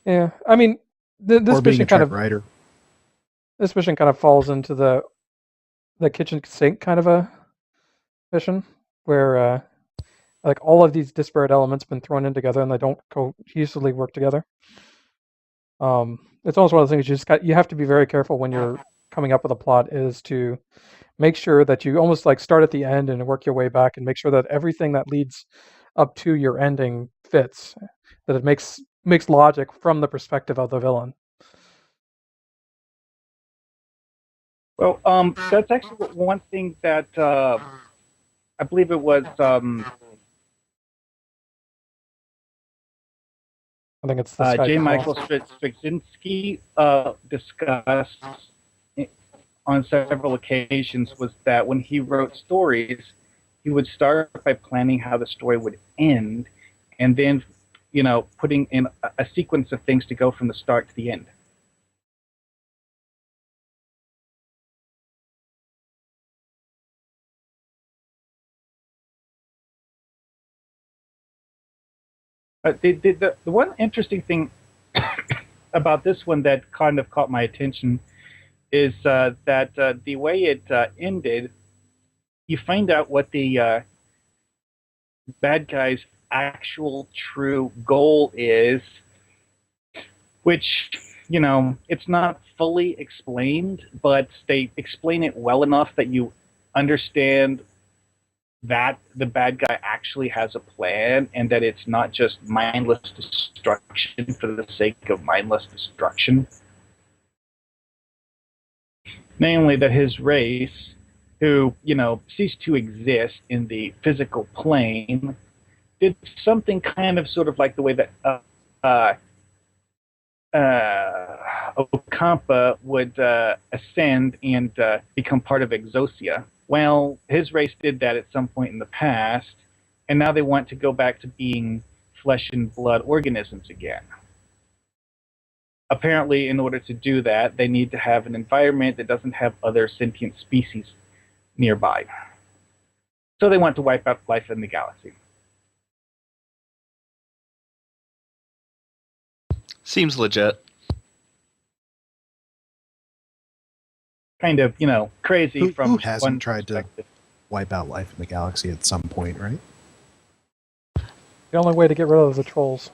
Yeah, I mean, this mission kind of writer. This mission kind of falls into the kitchen sink kind of a mission where like all of these disparate elements have been thrown in together and they don't cohesively work together. It's almost one of the things you have to be very careful when you're coming up with a plot, is to make sure that you almost like start at the end and work your way back and make sure that everything that leads up to your ending fits, that it makes logic from the perspective of the villain. Well, that's actually one thing that I believe it was. I think it's the J. Michael Straczynski discussed on several occasions, was that when he wrote stories, he would start by planning how the story would end, and then, putting in a sequence of things to go from the start to the end. The one interesting thing about this one that kind of caught my attention is that the way it ended, you find out what the bad guy's actual true goal is, which, it's not fully explained, but they explain it well enough that you understand that the bad guy actually has a plan and that it's not just mindless destruction for the sake of mindless destruction. Namely, that his race, who, ceased to exist in the physical plane, did something kind of sort of like the way that Ocampa would ascend and become part of Exosia. Well, his race did that at some point in the past, and now they want to go back to being flesh and blood organisms again. Apparently, in order to do that, they need to have an environment that doesn't have other sentient species nearby. So they want to wipe out life in the galaxy. Seems legit. Kind of, crazy from who hasn't one tried to perspective. wipe out life in the galaxy at some point, right? The only way to get rid of the trolls.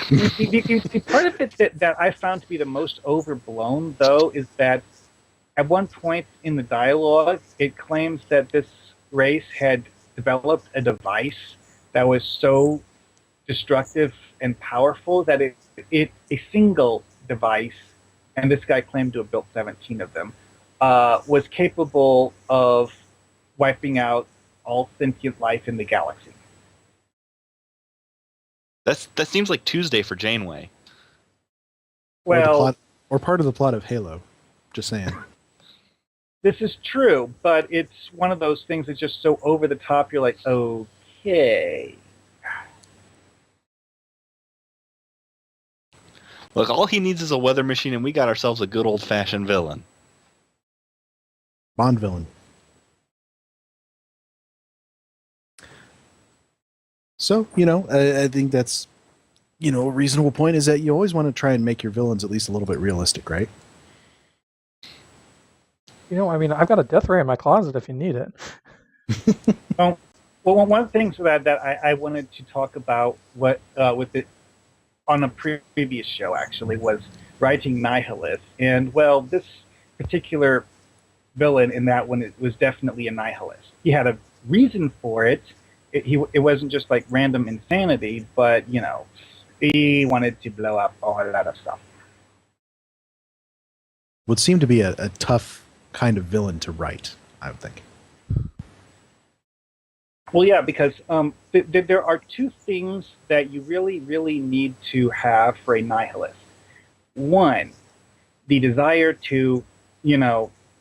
The part of it that I found to be the most overblown, though, is that at one point in the dialogue, it claims that this race had developed a device that was so destructive and powerful that a single device, and this guy claimed to have built 17 of them, was capable of wiping out all sentient life in the galaxy. That seems like Tuesday for Janeway. Well, or part of the plot of Halo. Just saying. this is true, but it's one of those things that's just so over the top, you're like, okay. Look, all he needs is a weather machine, and we got ourselves a good old-fashioned villain. Bond villain. So, I think that's, a reasonable point is that you always want to try and make your villains at least a little bit realistic, right? I've got a death ray in my closet if you need it. Well, one thing that I wanted to talk about with it on a previous show actually was writing Nihilist, and well, this particular villain in that one, it was definitely a nihilist. He had a reason for it. It wasn't just like random insanity, but he wanted to blow up a whole lot of stuff. Would seem to be a tough kind of villain to write, I would think. Well, yeah, because there are two things that you really, really need to have for a nihilist. One, the desire to,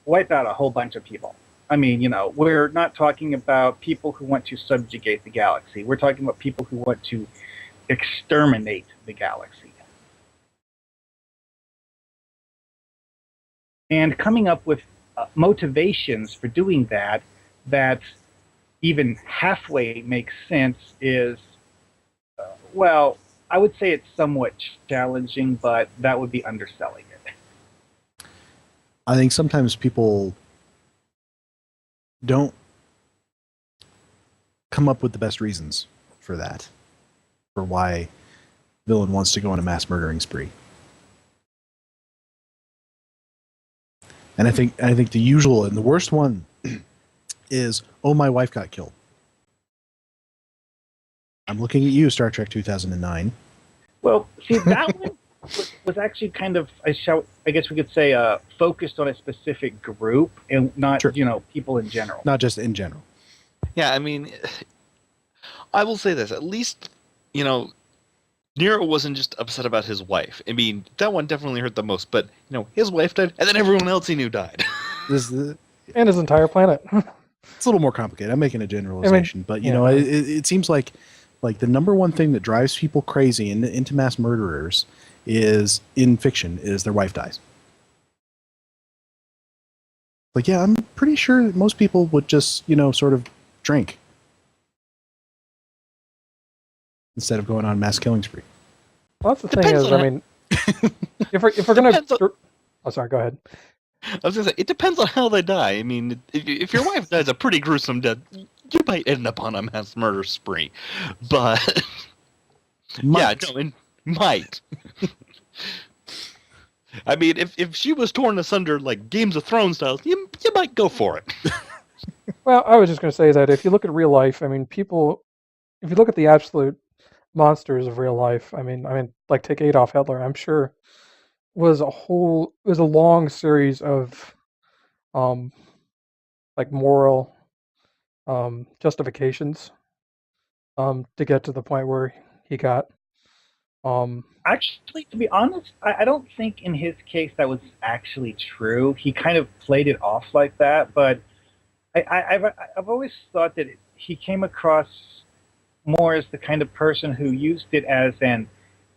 wipe out a whole bunch of people. I mean, we're not talking about people who want to subjugate the galaxy. We're talking about people who want to exterminate the galaxy. And coming up with motivations for doing that even halfway makes sense is, well, I would say it's somewhat challenging, but that would be underselling it. I think sometimes people don't come up with the best reasons for that, for why villain wants to go on a mass murdering spree. And I think the usual and the worst one is, oh, my wife got killed. I'm looking at you, Star Trek 2009. Well, see, that one was actually kind of, I guess we could say, focused on a specific group and not, Sure. People in general. Not just in general. Yeah, I mean, I will say this. At least, Nero wasn't just upset about his wife. I mean, that one definitely hurt the most. But, his wife died, and then everyone else he knew died. And his entire planet. It's a little more complicated. I'm making a generalization, but it seems like the number one thing that drives people crazy into mass murderers is in fiction is their wife dies. Like, yeah, I'm pretty sure that most people would just, sort of drink instead of going on mass killing spree. Well, that's the thing is, if we're gonna, sorry, go ahead. I was going to say, it depends on how they die. I mean, if your wife dies a pretty gruesome death, you might end up on a mass murder spree. But, might. I mean, if she was torn asunder like Games of Thrones style, you might go for it. Well, I was just going to say that if you look at real life, if you look at the absolute monsters of real life, like take Adolf Hitler, I'm sure was a long series of moral justifications to get to the point where he got Actually, to be honest, I don't think in his case that was actually true. He kind of played it off like that, but I've always thought that he came across more as the kind of person who used it as an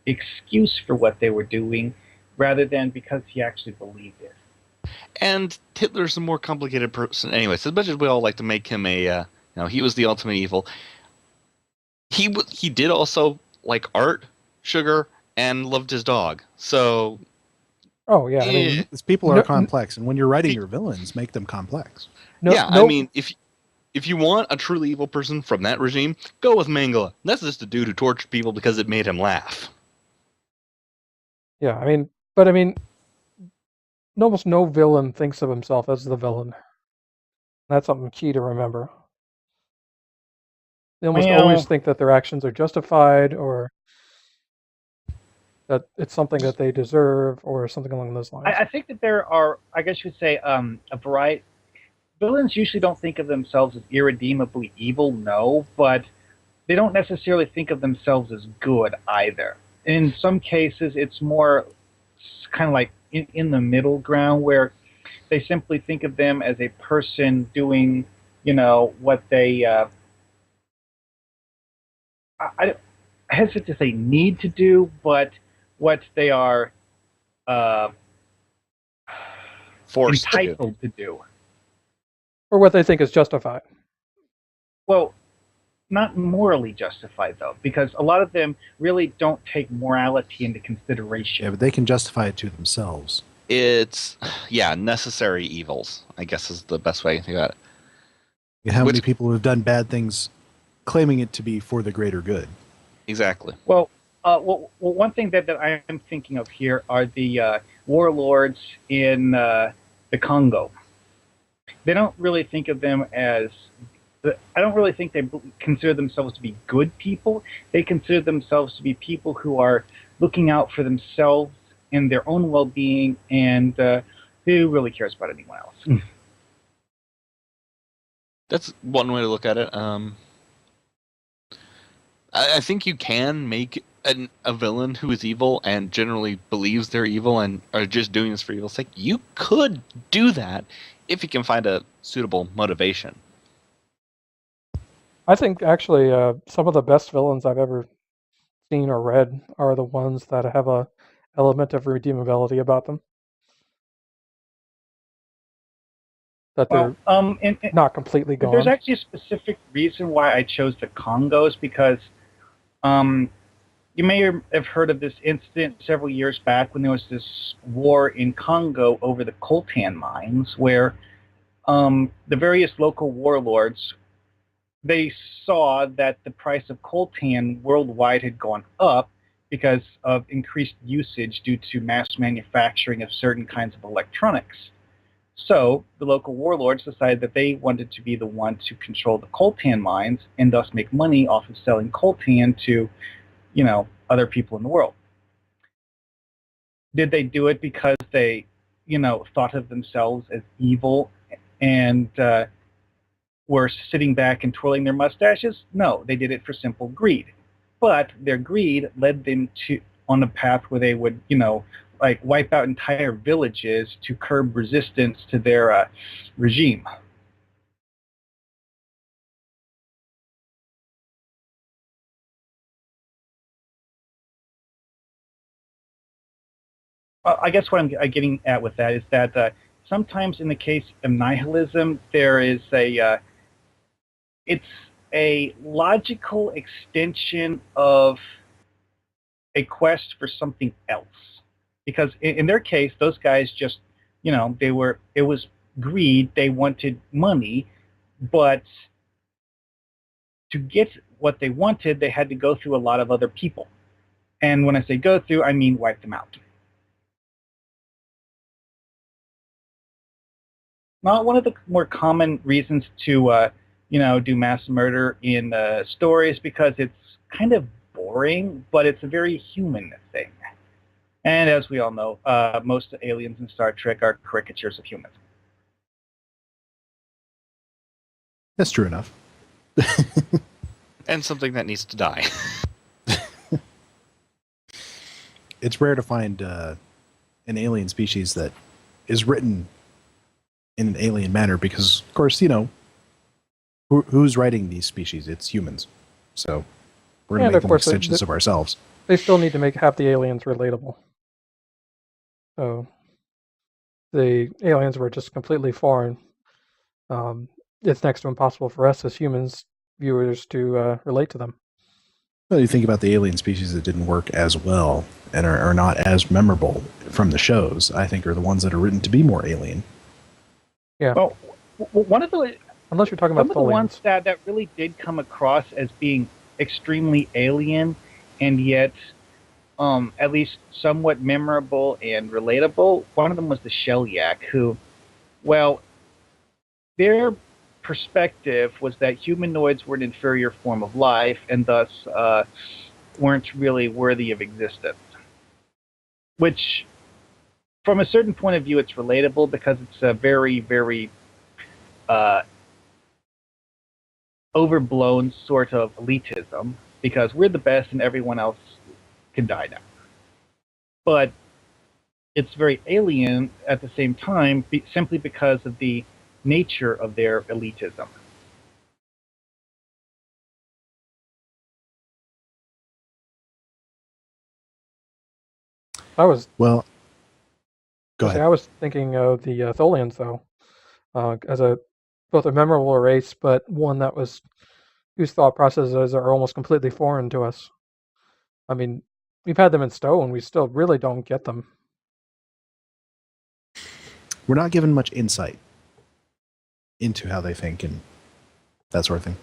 excuse for what they were doing, rather than because he actually believed it. And Hitler's a more complicated person. Anyways, as much as we all like to make him he was the ultimate evil. He did also like art, sugar, and loved his dog. So, Oh yeah, I mean, These people are No- complex, and when you're writing your villains, make them complex. I mean, if you want a truly evil person from that regime, go with Mangala. That's just a dude who tortured people because it made him laugh. yeah, I mean, almost no villain thinks of himself as the villain. That's something key to remember. They almost Well, always think that their actions are justified, or that it's something that they deserve, or something along those lines. I think that there are, I guess you would say, a variety. Villains usually don't think of themselves as irredeemably evil, no, but they don't necessarily think of themselves as good either. In some cases, it's more kind of like in the middle ground, where they simply think of them as a person doing, what they, I hesitate to say need to do, but what they are Forced to do. entitled to do. Or what they think is justified. Well, not morally justified, though, because a lot of them really don't take morality into consideration. Yeah, but they can justify it to themselves. It's, necessary evils, I guess is the best way to think about it. And how many people have done bad things claiming it to be for the greater good? Exactly. Well, one thing that I am thinking of here are the warlords in the Congo. They don't really think of them as... I don't really think they consider themselves to be good people. They consider themselves to be people who are looking out for themselves and their own well-being, and who really cares about anyone else. That's one way to look at it. I think you can make a villain who is evil and generally believes they're evil and are just doing this for evil's sake. You could do that if you can find a suitable motivation. I think actually some of the best villains I've ever seen or read are the ones that have a element of redeemability about them. That they're not completely gone. There's actually a specific reason why I chose the Congos, because you may have heard of this incident several years back when there was this war in Congo over the coltan mines, where the various local warlords, they saw that the price of coltan worldwide had gone up because of increased usage due to mass manufacturing of certain kinds of electronics. So the local warlords decided that they wanted to be the one to control the coltan mines and thus make money off of selling coltan to, other people in the world. Did they do it because they, thought of themselves as evil and were sitting back and twirling their mustaches? No, they did it for simple greed. But their greed led them on a path where they would, wipe out entire villages to curb resistance to their regime. I guess what I'm getting at with that is that sometimes in the case of nihilism, there is it's a logical extension of a quest for something else. Because in their case, those guys just, it was greed, they wanted money, but to get what they wanted, they had to go through a lot of other people. And when I say go through, I mean wipe them out. Not one of the more common reasons to, do mass murder in stories, because it's kind of boring, but it's a very human thing. And as we all know, most aliens in Star Trek are caricatures of humans. That's true enough. And something that needs to die. it's rare to find an alien species that is written in an alien manner because, of course, who's writing these species? It's humans. So we're going to make them extensions of ourselves. They still need to have the aliens relatable. So the aliens were just completely foreign. It's next to impossible for us as humans, viewers, to relate to them. Well, you think about the alien species that didn't work as well and are not as memorable from the shows, I think are the ones that are written to be more alien. Yeah. Well, one of the... Unless you're talking about some of the ones that really did come across as being extremely alien and yet at least somewhat memorable and relatable, one of them was the Shellyak, who, well, their perspective was that humanoids were an inferior form of life and thus weren't really worthy of existence. Which, from a certain point of view, it's relatable because it's a very, very overblown sort of elitism because we're the best and everyone else can die now. But it's very alien at the same time simply because of the nature of their elitism. Go ahead. I was thinking of the Tholians, though, as both a memorable race, but one that was whose thought processes are almost completely foreign to us. I mean, we've had them in stow, and we still really don't get them. We're not given much insight into how they think and that sort of thing.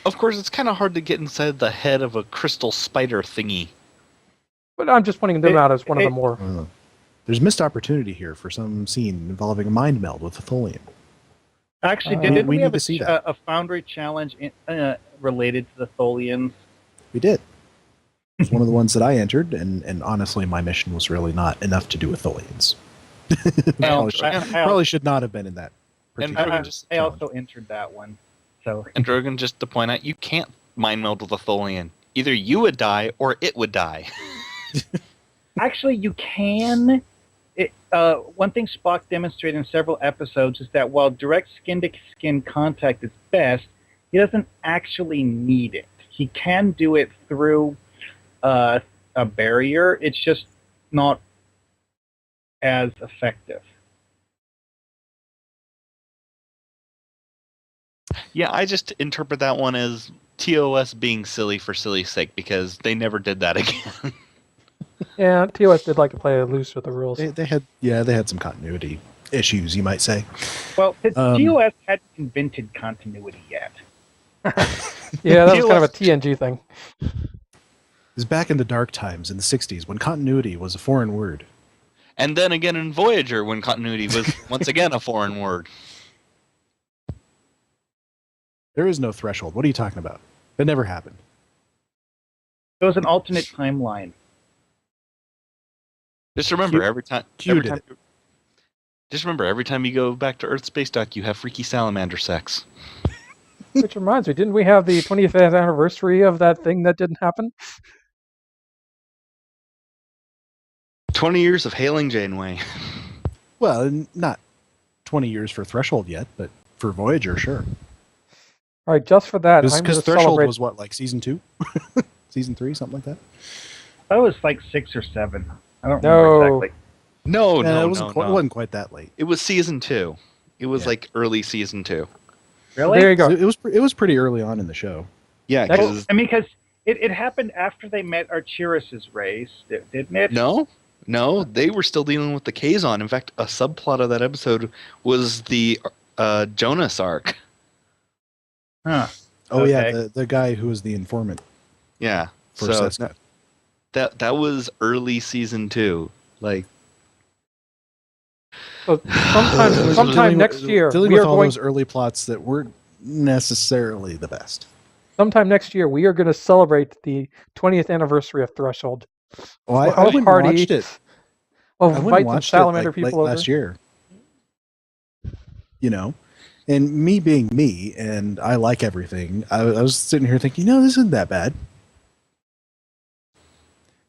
Of course, it's kind of hard to get inside the head of a crystal spider thingy. But I'm just pointing them out as one of the more... There's missed opportunity here for some scene involving a mind meld with a Tholian. Actually, did we have a Foundry challenge related to the Tholians? We did. It's one of the ones that I entered, and honestly, my mission was really not enough to do with Tholians. Probably should not have been in that. And I also entered that one. So. And Drogon, just to point out, you can't mind meld with a Tholian. Either you would die or it would die. Actually, you can. One thing Spock demonstrated in several episodes is that while direct skin-to-skin contact is best, he doesn't actually need it. He can do it through a barrier. It's just not as effective. Yeah, I just interpret that one as TOS being silly for silly's sake because they never did that again. Yeah, TOS did like to play loose with the rules. They had some continuity issues, you might say. Well, TOS hadn't invented continuity yet. Yeah, that was kind of a TNG thing. It was back in the dark times in the 60s when continuity was a foreign word. And then again in Voyager when continuity was once again a foreign word. There is no threshold. What are you talking about? That never happened. It was an alternate timeline. Just remember, every time you go back to Earth Space Dock, you have freaky salamander sex. Which reminds me, didn't we have the 20th anniversary of that thing that didn't happen? 20 years of hailing Janeway. Well, not 20 years for Threshold yet, but for Voyager, sure. All right, just for that, because Threshold was what, like season 2? Season 3, something like that? That was like 6 or 7. I don't remember exactly. It wasn't quite that late. It was season 2. It was like early season 2. Really? There you go. It was pretty early on in the show. Yeah, because it happened after they met Archerys' race, didn't it? No, they were still dealing with the Kazon. In fact, a subplot of that episode was the Jonas arc. Huh. Oh yeah, the guy who was the informant. Yeah. For Seska. That was early season 2. Like, so sometime next year, dealing with all those early plots that weren't necessarily the best. Sometime next year, we are going to celebrate the 20th anniversary of Threshold. Oh, I wouldn't watched it. Well, I invite some salamander people over. Last year. And me being me, and I like everything, I was sitting here thinking, this isn't that bad.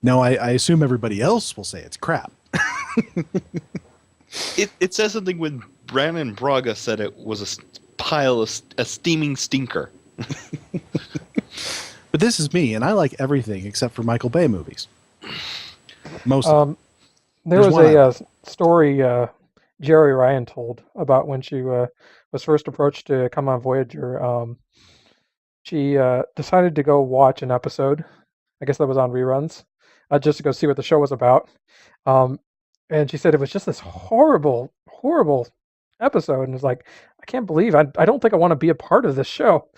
Now, I assume everybody else will say it's crap. It says something when Brandon Braga said it was a steaming stinker. But this is me, and I like everything except for Michael Bay movies. Most of them. There There's was a story Jerry Ryan told about when she was first approached to come on Voyager. She decided to go watch an episode. I guess that was on reruns, just to go see what the show was about. And she said it was just this horrible, horrible episode, and was like, I can't believe I don't think I want to be a part of this show.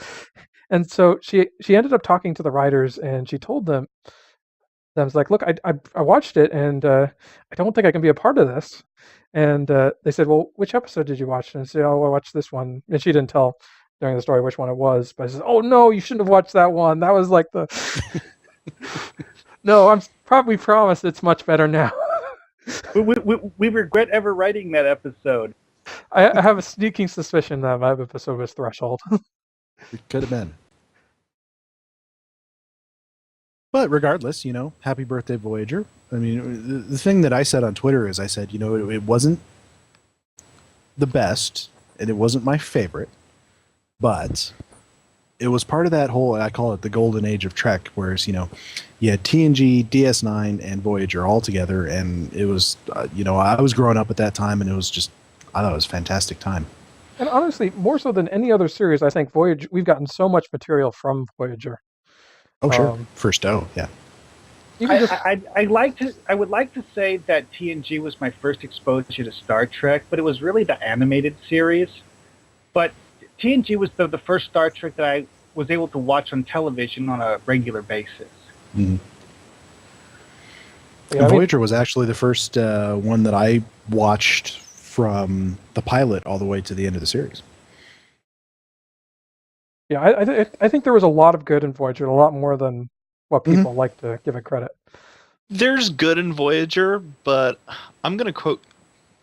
And so she ended up talking to the writers, and she told them, I was like, look, I watched it, and I don't think I can be a part of this. And they said, well, which episode did you watch? And I said, oh, I watched this one. And she didn't tell during the story which one it was. But I said, oh, no, you shouldn't have watched that one. That was like the... No, we promise it's much better now. We regret ever writing that episode. I have a sneaking suspicion that my episode was Threshold. It could have been. But regardless, happy birthday, Voyager. I mean, the thing that I said on Twitter is I said, it wasn't the best, and it wasn't my favorite, but it was part of that whole, I call it the golden age of Trek, whereas, you had TNG, DS9, and Voyager all together, and it was, I was growing up at that time, and it was just, I thought it was a fantastic time. And honestly, more so than any other series, I think Voyager, we've gotten so much material from Voyager. Oh, sure. First, yeah. I would like to say that TNG was my first exposure to Star Trek, but it was really the animated series. But TNG was the first Star Trek that I was able to watch on television on a regular basis. Mm-hmm. Yeah, Voyager was actually the first one that I watched from the pilot all the way to the end of the series. Yeah, I think there was a lot of good in Voyager, a lot more than what people like to give it credit. There's good in Voyager, but I'm going to quote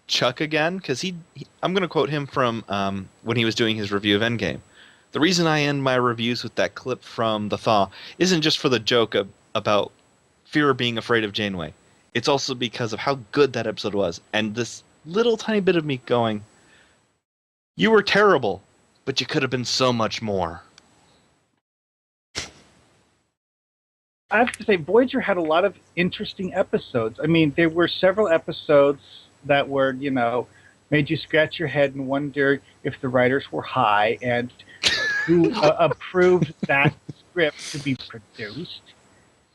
Chuck again, because I'm going to quote him from when he was doing his review of Endgame. The reason I end my reviews with that clip from The Thaw isn't just for the joke about fear being afraid of Janeway. It's also because of how good that episode was, and this little tiny bit of me going, you were terrible, but you could have been so much more. I have to say, Voyager had a lot of interesting episodes. I mean, there were several episodes that were, made you scratch your head and wonder if the writers were high and who approved that script to be produced.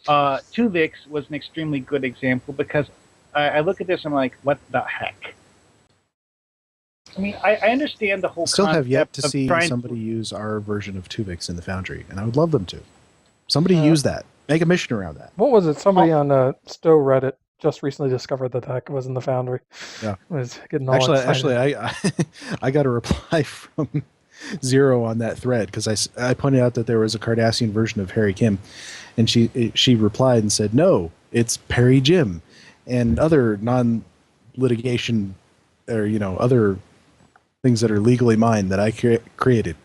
Tuvix was an extremely good example because I look at this and I'm like, what the heck? I mean, I understand the whole Still have yet to concept see somebody use our version of Tuvix in the Foundry, and I would love them to. Somebody use that. Make a mission around that. What was it? Somebody on Stowe Reddit just recently discovered that that was in the Foundry. Yeah. Was getting all excited. Actually, I got a reply from Zero on that thread because I pointed out that there was a Cardassian version of Harry Kim, and she replied and said, no, it's Perry Jim, and other non-litigation or other things that are legally mine that I created.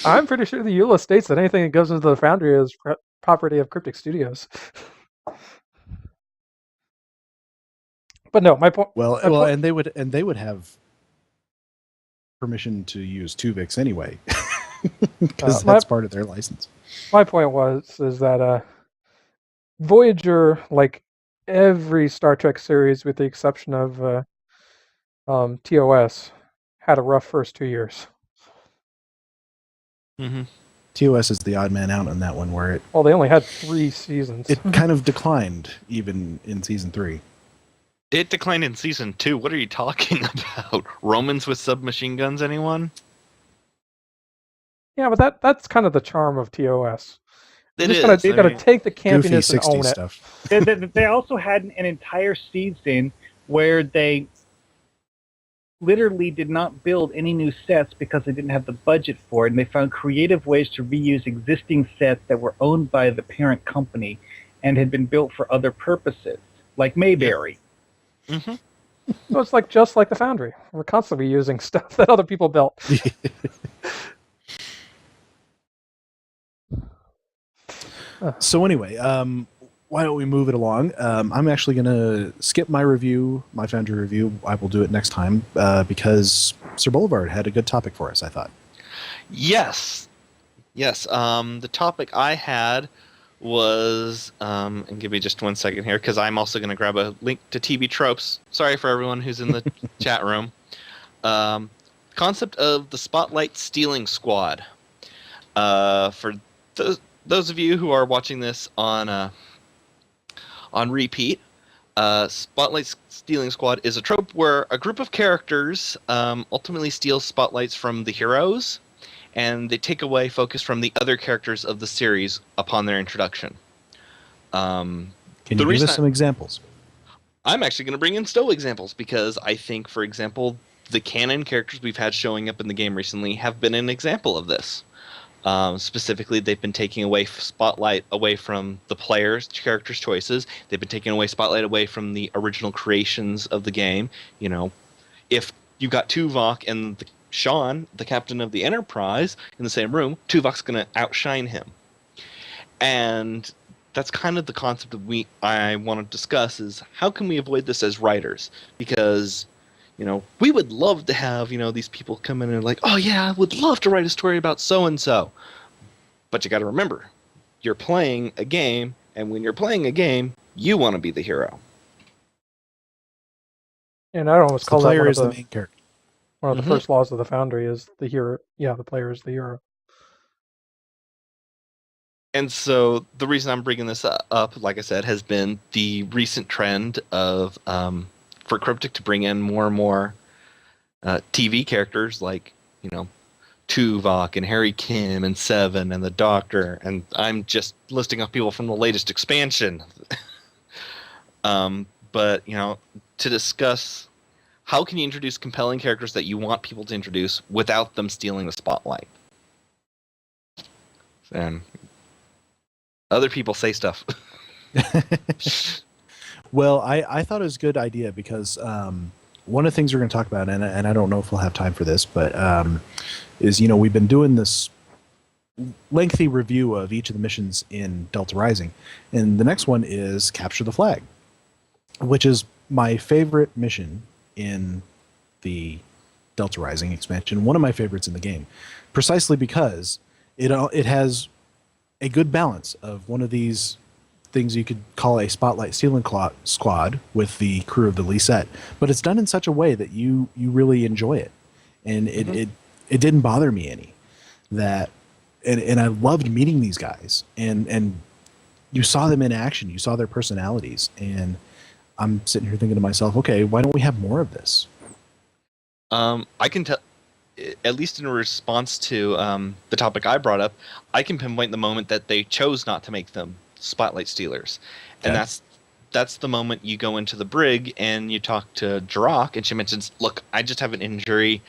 I'm pretty sure the EULA states that anything that goes into the Foundry is property of Cryptic Studios. But no, my point. And they would have permission to use Tuvix anyway, because that's part of their license. My point is that Voyager, like every Star Trek series, with the exception of TOS, had a rough first 2 years. Mm-hmm. TOS is the odd man out on that one, where it... Well, they only had 3 seasons. It kind of declined, even in Season 3. It declined in Season 2. What are you talking about? Romans with submachine guns, anyone? Yeah, but that's kind of the charm of TOS. You got to take the campiness and own it. Stuff. They also had an entire season where they literally did not build any new sets because they didn't have the budget for it, and they found creative ways to reuse existing sets that were owned by the parent company and had been built for other purposes, like Mayberry. Mm-hmm. So it's just like the Foundry. We're constantly using stuff that other people built. So anyway, why don't we move it along? I'm actually going to skip my review, my Foundry review. I will do it next time because SirBoulevard had a good topic for us, I thought. Yes. The topic I had was, and give me just 1 second here, because I'm also going to grab a link to TB Tropes. Sorry for everyone who's in the chat room. Concept of the Spotlight Stealing Squad. For those of you who are watching this on repeat, Spotlight Stealing Squad is a trope where a group of characters ultimately steals spotlights from the heroes, and they take away focus from the other characters of the series upon their introduction. Can you give us some examples? I'm actually going to bring in still examples, because I think, for example, the canon characters we've had showing up in the game recently have been an example of this. Specifically, they've been taking away spotlight away from the players' characters' choices. They've been taking away spotlight away from the original creations of the game. You know, if you got Tuvok and Sean, the captain of the Enterprise, in the same room, Tuvok's going to outshine him. And that's kind of the concept that I want to discuss, is how can we avoid this as writers? Because, you know, we would love to have, you know, these people come in and like, oh yeah, I would love to write a story about so-and-so. But you got to remember, you're playing a game, and when you're playing a game, you want to be the hero. And I almost call that player one of is the main character. One of the first laws of the Foundry is the hero. Yeah, the player is the hero. And so the reason I'm bringing this up, like I said, has been the recent trend of for Cryptic to bring in more and more TV characters like, you know, Tuvok and Harry Kim and Seven and the Doctor, and I'm just listing off people from the latest expansion. But, you know, to discuss how can you introduce compelling characters that you want people to introduce without them stealing the spotlight? And other people say stuff. Well, I thought it was a good idea because one of the things we're going to talk about, and I don't know if we'll have time for this, but is, you know, we've been doing this lengthy review of each of the missions in Delta Rising, and the next one is Capture the Flag, which is my favorite mission in the Delta Rising expansion, one of my favorites in the game, precisely because it has a good balance of one of these things you could call a spotlight stealing squad with the crew of the Lisette, but it's done in such a way that you really enjoy it, and it didn't bother me any. And I loved meeting these guys, and you saw them in action, you saw their personalities, and I'm sitting here thinking to myself, okay, why don't we have more of this? I can tell, at least in response to the topic I brought up, I can pinpoint the moment that they chose not to make them spotlight stealers. Okay. And that's the moment you go into the brig and you talk to Jirok, and she mentions, look, I just have an injury.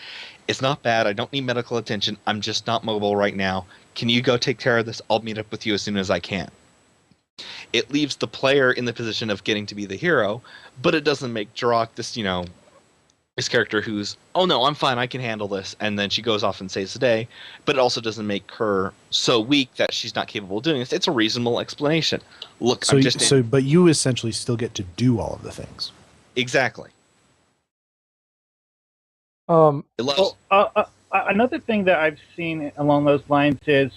It's not bad. I don't need medical attention. I'm just not mobile right now. Can you go take care of this? I'll meet up with you as soon as I can. It leaves the player in the position of getting to be the hero, but it doesn't make Jirok this, you know, this character who's, oh no, I'm fine, I can handle this, and then she goes off and saves the day. But it also doesn't make her so weak that she's not capable of doing this. It's a reasonable explanation. Look, but you essentially still get to do all of the things. Exactly. Another thing that I've seen along those lines is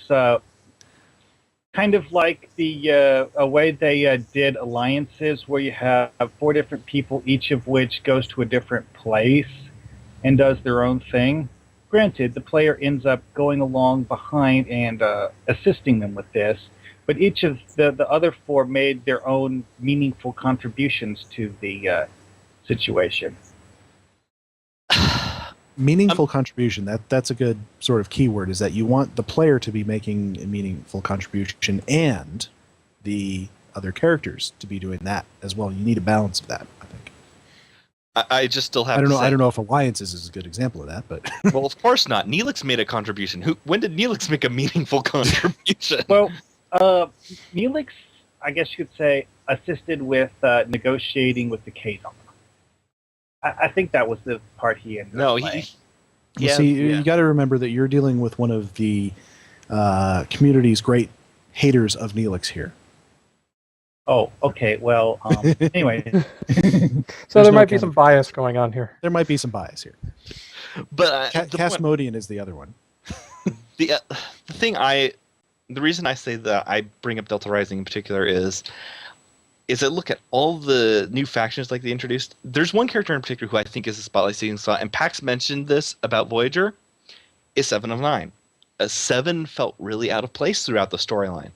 kind of like the a way they did alliances, where you have 4 different people, each of which goes to a different place and does their own thing. Granted, the player ends up going along behind and assisting them with this, but each of the other 4 made their own meaningful contributions to the situation. Meaningful contribution, that's a good sort of keyword, is that you want the player to be making a meaningful contribution and the other characters to be doing that as well. You need a balance of that, I think. I just still have I don't know if Alliances is a good example of that, but well, of course not. Neelix made a contribution. When did Neelix make a meaningful contribution? Well, Neelix, I guess you could say, assisted with negotiating with the Kazon. I think that was the part he ended up playing. You got to remember that you're dealing with one of the community's great haters of Neelix here. Oh, okay. Well, anyway, So There's there no might be some accounting for bias going on here. There might be some bias here. But the point, Casmodian is the other one. the reason I say that I bring up Delta Rising in particular is I look at all the new factions like they introduced. There's one character in particular who I think is a spotlight seeking slot, and Pax mentioned this about Voyager, is 7 of 9. 7 felt really out of place throughout the storyline.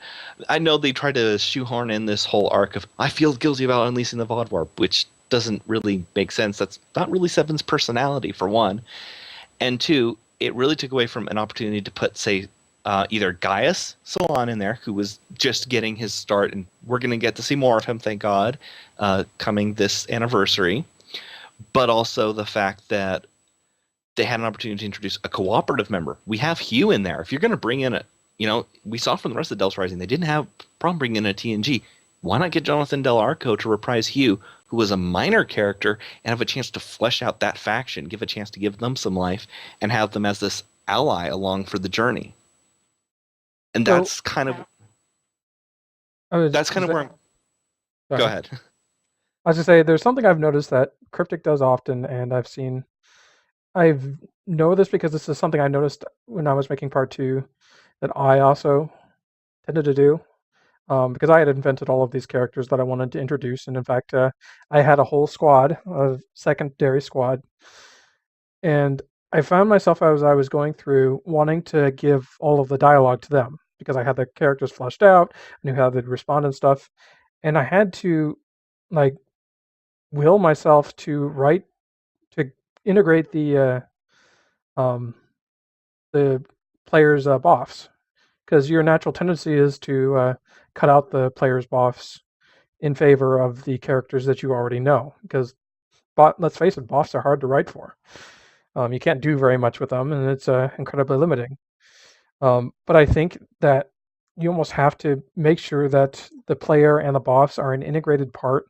I know they tried to shoehorn in this whole arc of, I feel guilty about unleashing the Void Warp, which doesn't really make sense. That's not really 7's personality, for one. And 2, it really took away from an opportunity to put, say, either Gaius Salon in there, who was just getting his start, and we're going to get to see more of him, thank God, coming this anniversary. But also the fact that they had an opportunity to introduce a cooperative member. We have Hugh in there. If you're going to bring in we saw from the rest of Delta Rising, they didn't have a problem bringing in a TNG. Why not get Jonathan Del Arco to reprise Hugh, who was a minor character, and have a chance to flesh out that faction, give a chance to give them some life, and have them as this ally along for the journey. And that's kind of where I'm... Go ahead. I was going to say, there's something I've noticed that Cryptic does often, and I've know this because this is something I noticed when I was making part 2 that I also tended to do, because I had invented all of these characters that I wanted to introduce, and in fact, I had a whole squad, a secondary squad, and I found myself as I was going through wanting to give all of the dialogue to them because I had the characters fleshed out, I knew how they'd respond and stuff, and I had to will myself to integrate the player's buffs, because your natural tendency is to cut out the player's buffs in favor of the characters that you already know, because let's face it, buffs are hard to write for. You can't do very much with them, and it's incredibly limiting. But I think that you almost have to make sure that the player and the buffs are an integrated part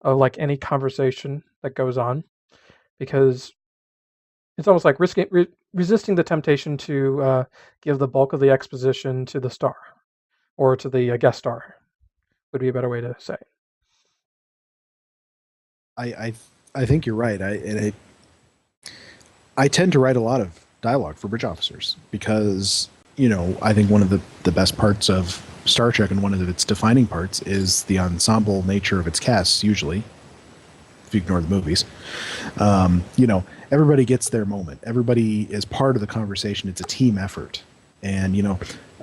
of any conversation that goes on, because it's almost like resisting the temptation to give the bulk of the exposition to the star or to the guest star would be a better way to say it. I think you're right. I tend to write a lot of dialogue for bridge officers because, I think one of the best parts of Star Trek and one of its defining parts is the ensemble nature of its casts, usually, if you ignore the movies. Everybody gets their moment. Everybody is part of the conversation. It's a team effort. And,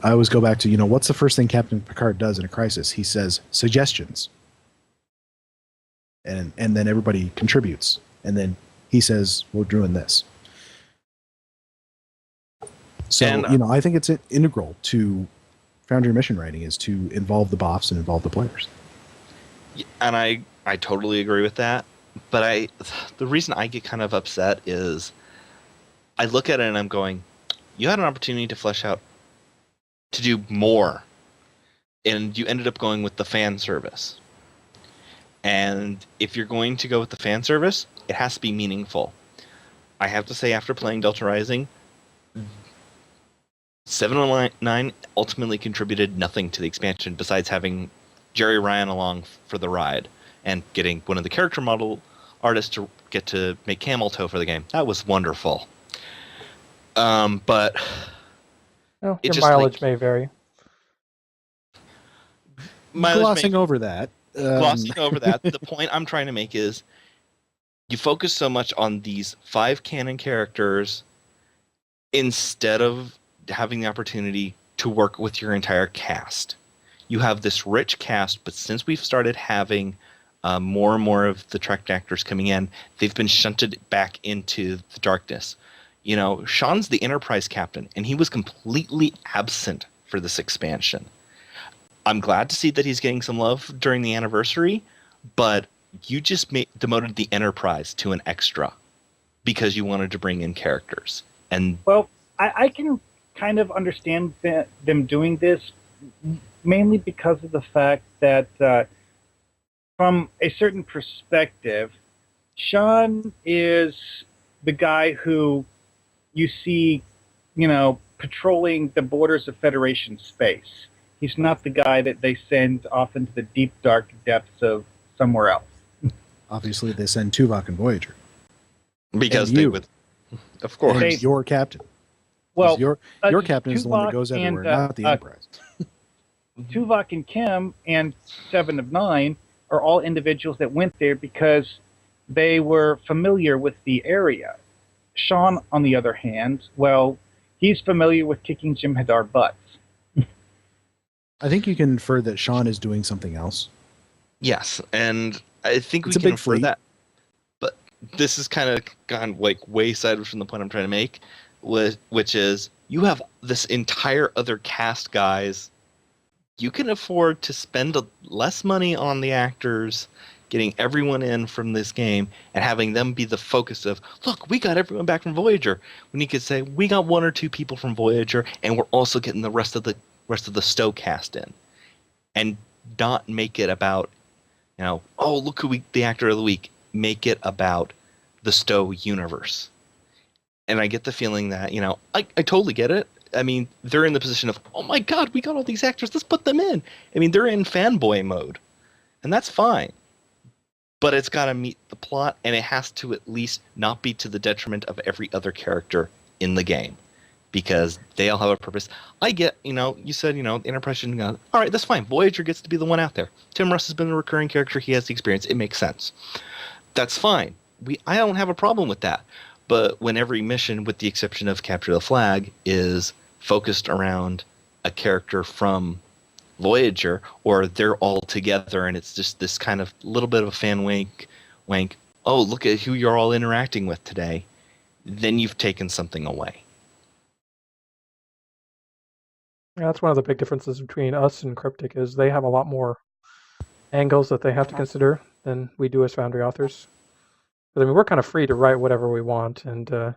I always go back to, what's the first thing Captain Picard does in a crisis? He says, suggestions. And then everybody contributes. And then he says, we're doing this. So, I think it's integral to Foundry mission writing is to involve the boffs and involve the players. And I totally agree with that. But the reason I get kind of upset is I look at it and I'm going, you had an opportunity to flesh out, to do more, and you ended up going with the fan service. And if you're going to go with the fan service, it has to be meaningful. I have to say, after playing Delta Rising, 709 ultimately contributed nothing to the expansion besides having Jerry Ryan along for the ride and getting one of the character model artists to get to make camel toe for the game. That was wonderful. But your mileage may vary. Glossing over that. The point I'm trying to make is you focus so much on these 5 canon characters instead of having the opportunity to work with your entire cast. You have this rich cast, but since we've started having more and more of the Trek actors coming in, they've been shunted back into the darkness. Sean's the Enterprise captain, and he was completely absent for this expansion. I'm glad to see that he's getting some love during the anniversary, but you just demoted the Enterprise to an extra because you wanted to bring in characters. And well, I can kind of understand them doing this, mainly because of the fact that from a certain perspective, Sean is the guy who you see, patrolling the borders of Federation space. He's not the guy that they send off into the deep, dark depths of somewhere else. Obviously, they send Tuvok and Voyager. Because And they you. would, of course. And your captain. Well, your captain is the one that Tuvok goes everywhere, and, not the Enterprise. Tuvok and Kim and Seven of Nine are all individuals that went there because they were familiar with the area. Sean, on the other hand, well, he's familiar with kicking Jim Hadar butts. I think you can infer that Sean is doing something else. Yes, and I think It's we a can big infer fleet. that. But this has kind of gone like way sideways from the point I'm trying to make, which is you have this entire other cast, guys. You can afford to spend less money on the actors, getting everyone in from this game, and having them be the focus of, look, we got everyone back from Voyager. When you could say, we got 1 or 2 people from Voyager, and we're also getting the rest of the Stowe cast in. And not make it about, oh, look who the actor of the week. Make it about the Stowe universe. And I get the feeling that, I totally get it. I mean, they're in the position of, oh my God, we got all these actors, let's put them in. I mean, they're in fanboy mode. And that's fine. But it's got to meet the plot, and it has to at least not be to the detriment of every other character in the game. Because they all have a purpose. I get, you said, the Enterprise shouldn't go, all right, that's fine. Voyager gets to be the one out there. Tim Russ has been a recurring character. He has the experience. It makes sense. That's fine. I don't have a problem with that. But when every mission, with the exception of Capture the Flag, is focused around a character from Voyager, or they're all together and it's just this kind of little bit of a fan wank, oh, look at who you're all interacting with today, then you've taken something away. Yeah, that's one of the big differences between us and Cryptic is they have a lot more angles that they have to consider than we do as Foundry authors. But I mean, we're kind of free to write whatever we want and do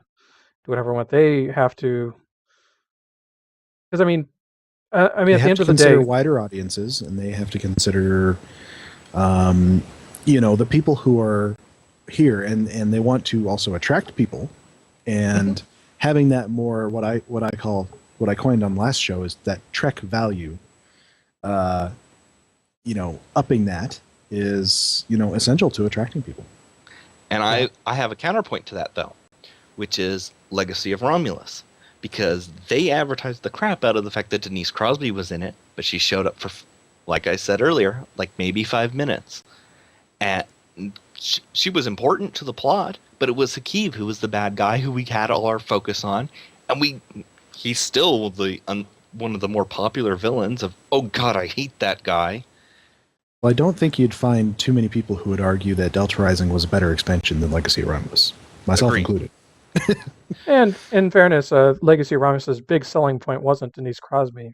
whatever we want. They have to, because They at the have end to of the day, consider wider audiences, and they have to consider, the people who are here, and they want to also attract people, and having that more what I coined on last show is that Trek value. Upping that is essential to attracting people. And I have a counterpoint to that, though, which is Legacy of Romulus. Because they advertised the crap out of the fact that Denise Crosby was in it, but she showed up for, like I said earlier, like maybe 5 minutes. And she was important to the plot, but it was Hakeem who was the bad guy who we had all our focus on. And he's still one of the more popular villains of, oh God, I hate that guy. Well, I don't think you'd find too many people who would argue that Delta Rising was a better expansion than Legacy of Romulus, myself Agreed. included. and in fairness, Legacy of Romulus's big selling point wasn't Denise Crosby.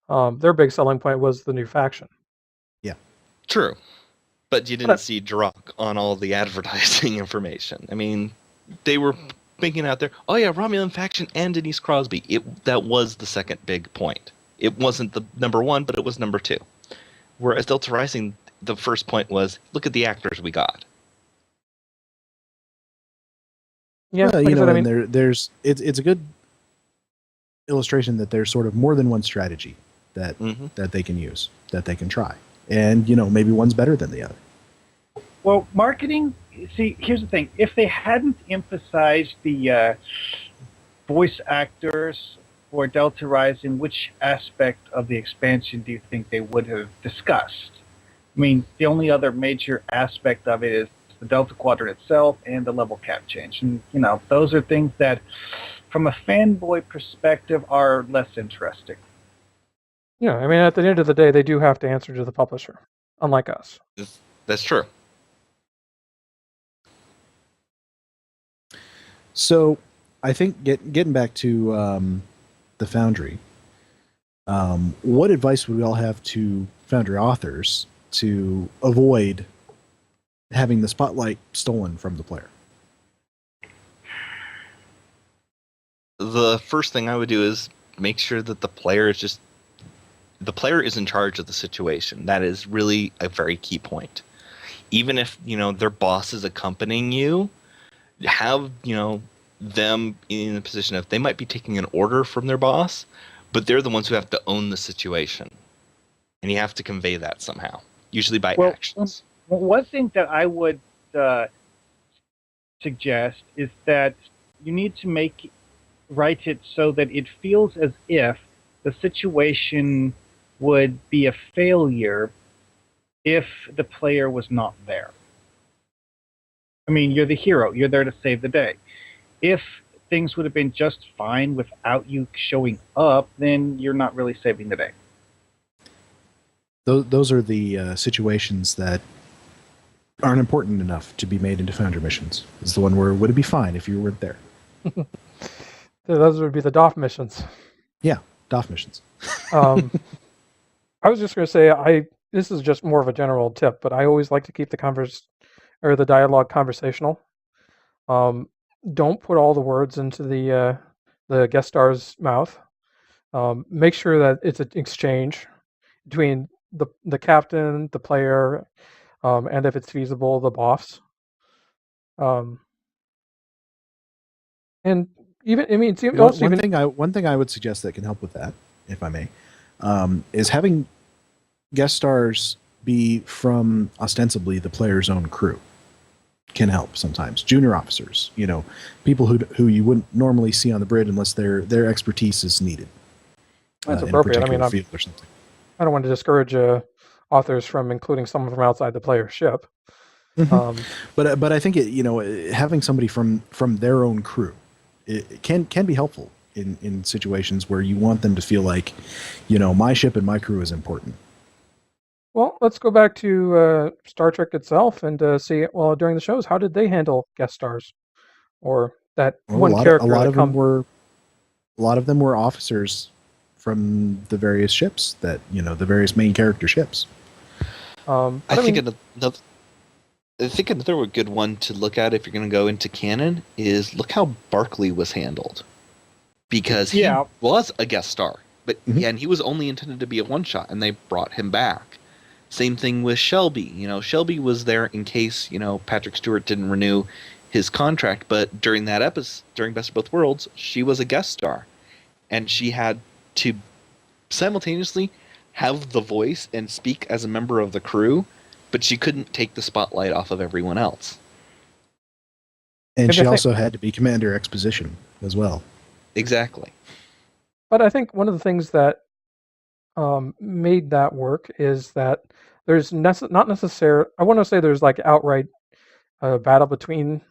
Their big selling point was the new faction. Yeah. True. But you didn't see Drock on all the advertising information. I mean, they were thinking out there, oh yeah, Romulan faction and Denise Crosby. That was the second big point. It wasn't the number 1, but it was number 2. Whereas Delta Rising, the first point was, look at the actors we got. Yeah, Well, like I said, I mean, it's a good illustration that there's sort of more than one strategy that they can use, that they can try, and maybe one's better than the other. Well, marketing, see, here's the thing. If they hadn't emphasized the voice actors for Delta Rising, which aspect of the expansion do you think they would have discussed? I mean, the only other major aspect of it is the Delta Quadrant itself and the level cap change. And, those are things that, from a fanboy perspective, are less interesting. yeah, I mean, at the end of the day, they do have to answer to the publisher, unlike us. That's true. So, I think getting back to the Foundry, what advice would we all have to Foundry authors to avoid having the spotlight stolen from the player? The first thing I would do is make sure that the player is in charge of the situation. That is really a very key point. Even if, their boss is accompanying you, have, them in the position of they might be taking an order from their boss, but they're the ones who have to own the situation. and you have to convey that somehow, usually by Well, actions. One thing that I would suggest is that you need to write it so that it feels as if the situation would be a failure if the player was not there. I mean, you're the hero. You're there to save the day. If things would have been just fine without you showing up, then you're not really saving the day. Those are the situations that aren't important enough to be made into Foundry missions. Is the one where would it be fine if you weren't there? Those would be the DOF missions. Yeah, DOF missions. I was just going to say, this is just more of a general tip, but I always like to keep the dialogue conversational. Don't put all the words into the guest star's mouth. Make sure that it's an exchange between the captain, the player, and if it's feasible, the boss. And even one thing I would suggest that can help with that, if I may, is having guest stars be from ostensibly the player's own crew. Can help sometimes. Junior officers, people who you wouldn't normally see on the bridge unless their expertise is needed. That's appropriate. I mean, field or something. I don't want to discourage authors from including someone from outside the player's ship. Mm-hmm. But I think having somebody from their own crew it can be helpful in situations where you want them to feel like, my ship and my crew is important. Well, let's go back to Star Trek itself and see. Well, during the shows, how did they handle guest stars, or that one character? A lot of them were officers from the various ships that the various main character ships. I think another good one to look at if you're going to go into canon is look how Barclay was handled, because he was a guest star, but and he was only intended to be a one shot, and they brought him back. Same thing with Shelby. Shelby was there in case, Patrick Stewart didn't renew his contract, but during that episode, during Best of Both Worlds, she was a guest star. And she had to simultaneously have the voice and speak as a member of the crew, but she couldn't take the spotlight off of everyone else. And she also had to be Commander Exposition as well. Exactly. But I think one of the things that made that work is that there's not necessarily, I want to say there's like outright battle between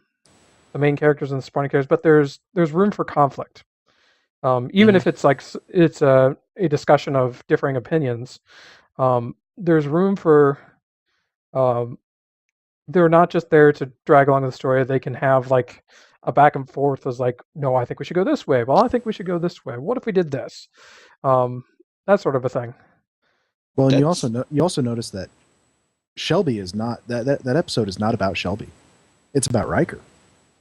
the main characters and the supporting characters, but there's room for conflict. Even if it's like it's a discussion of differing opinions, there's room for they're not just there to drag along the story. They can have like a back and forth as like, no, I think we should go this way. Well, I think we should go this way. What if we did this? That sort of a thing. Well, and you also notice that Shelby is not that episode is not about Shelby. It's about Riker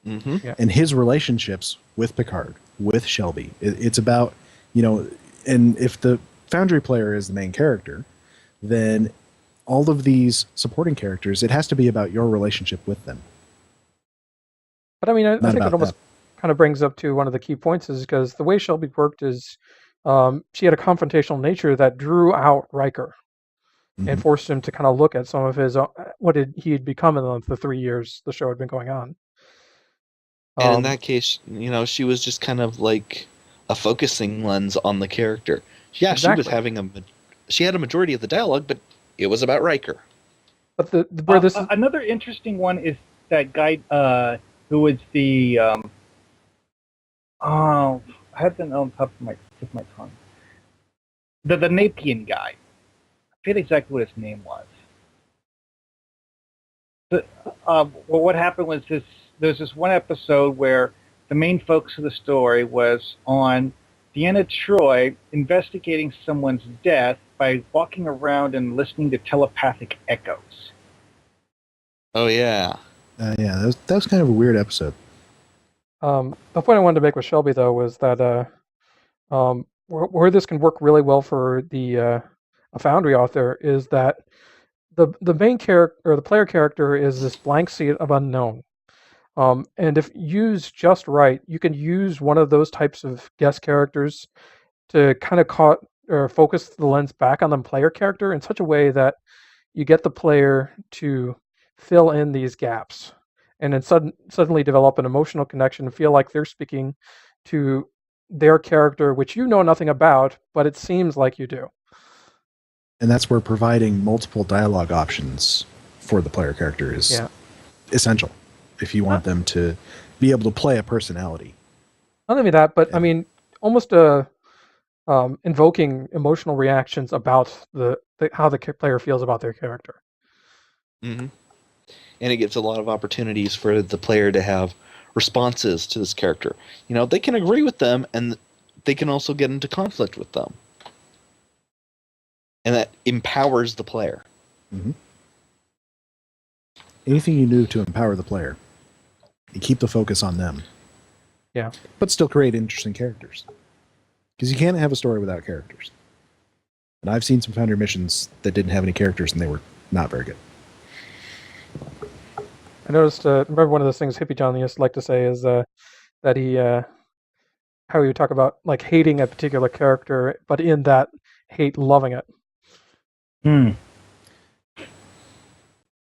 and his relationships with Picard, with Shelby. It's about and if the Foundry player is the main character, then all of these supporting characters, it has to be about your relationship with them. But I mean, I think it almost kind of brings up to one of the key points is because the way Shelby worked is she had a confrontational nature that drew out Riker and forced him to kind of look at some of his he had become in the 3 years the show had been going on. And in that case, she was just kind of like a focusing lens on the character. Yeah, exactly. She had a majority of the dialogue, but it was about Riker. But another interesting one is that guy who was the I had the on top of my tongue. The Napian guy. I forget exactly what his name was. But what happened was there's this one episode where the main focus of the story was on Deanna Troi investigating someone's death by walking around and listening to telepathic echoes. Oh, yeah. That was kind of a weird episode. The point I wanted to make with Shelby, though, was that where this can work really well for a Foundry author is that the main character or the player character is this blank seat of unknown. And if used just right, you can use one of those types of guest characters to kind of or focus the lens back on the player character in such a way that you get the player to fill in these gaps, and then suddenly develop an emotional connection and feel like they're speaking to their character, which you know nothing about, but it seems like you do. And that's where providing multiple dialogue options for the player character is essential if you want them to be able to play a personality. Not only that, but I mean, almost invoking emotional reactions about how the player feels about their character. Mm-hmm. And it gives a lot of opportunities for the player to have responses to this character. You know, they can agree with them, and they can also get into conflict with them. And that empowers the player. Mm-hmm. Anything you do to empower the player. You keep the focus on them. Yeah. But still create interesting characters. Because you can't have a story without characters. And I've seen some Foundry missions that didn't have any characters, and they were not very good. I noticed, remember one of those things Hippie John used to like to say is that he, how he would talk about like hating a particular character, but in that hate, loving it.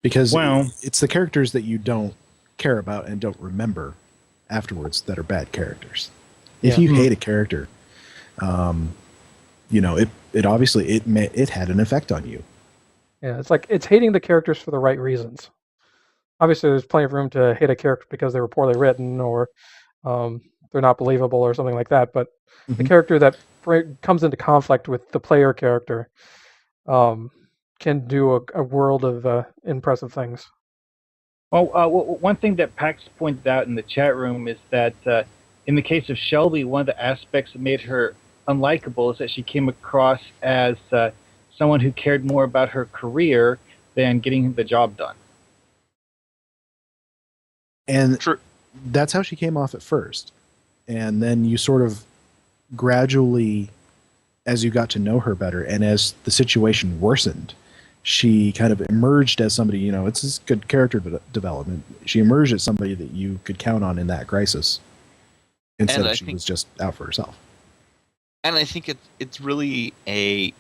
Because it's the characters that you don't care about and don't remember afterwards that are bad characters. If you hate a character, you know, it obviously it had an effect on you. Yeah, it's like it's hating the characters for the right reasons. Obviously, there's plenty of room to hate a character because they were poorly written or they're not believable or something like that. But the character that comes into conflict with the player character can do a world of impressive things. Well, one thing that Pax pointed out in the chat room is that in the case of Shelby, one of the aspects that made her unlikable is that she came across as someone who cared more about her career than getting the job done. And that's how she came off at first. And then you sort of gradually, as you got to know her better and as the situation worsened, she kind of emerged as somebody, you know, it's this good character development. She emerged as somebody that you could count on in that crisis instead of she was just out for herself. And I think it's really a,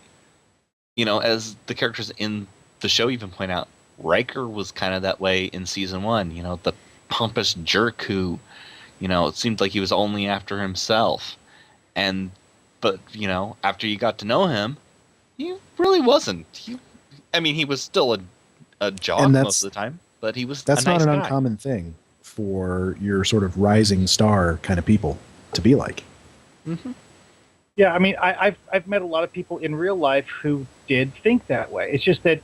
you know, as the characters in the show even point out, Riker was kind of that way in season 1, you know, the pompous jerk who, you know, it seemed like he was only after himself. But, you know, after you got to know him, he really wasn't. He was still a jock most of the time, but he was that's a nice not an guy. Uncommon thing for your sort of rising star kind of people to be like. Mm-hmm. Yeah, I mean, I've met a lot of people in real life who did think that way. It's just that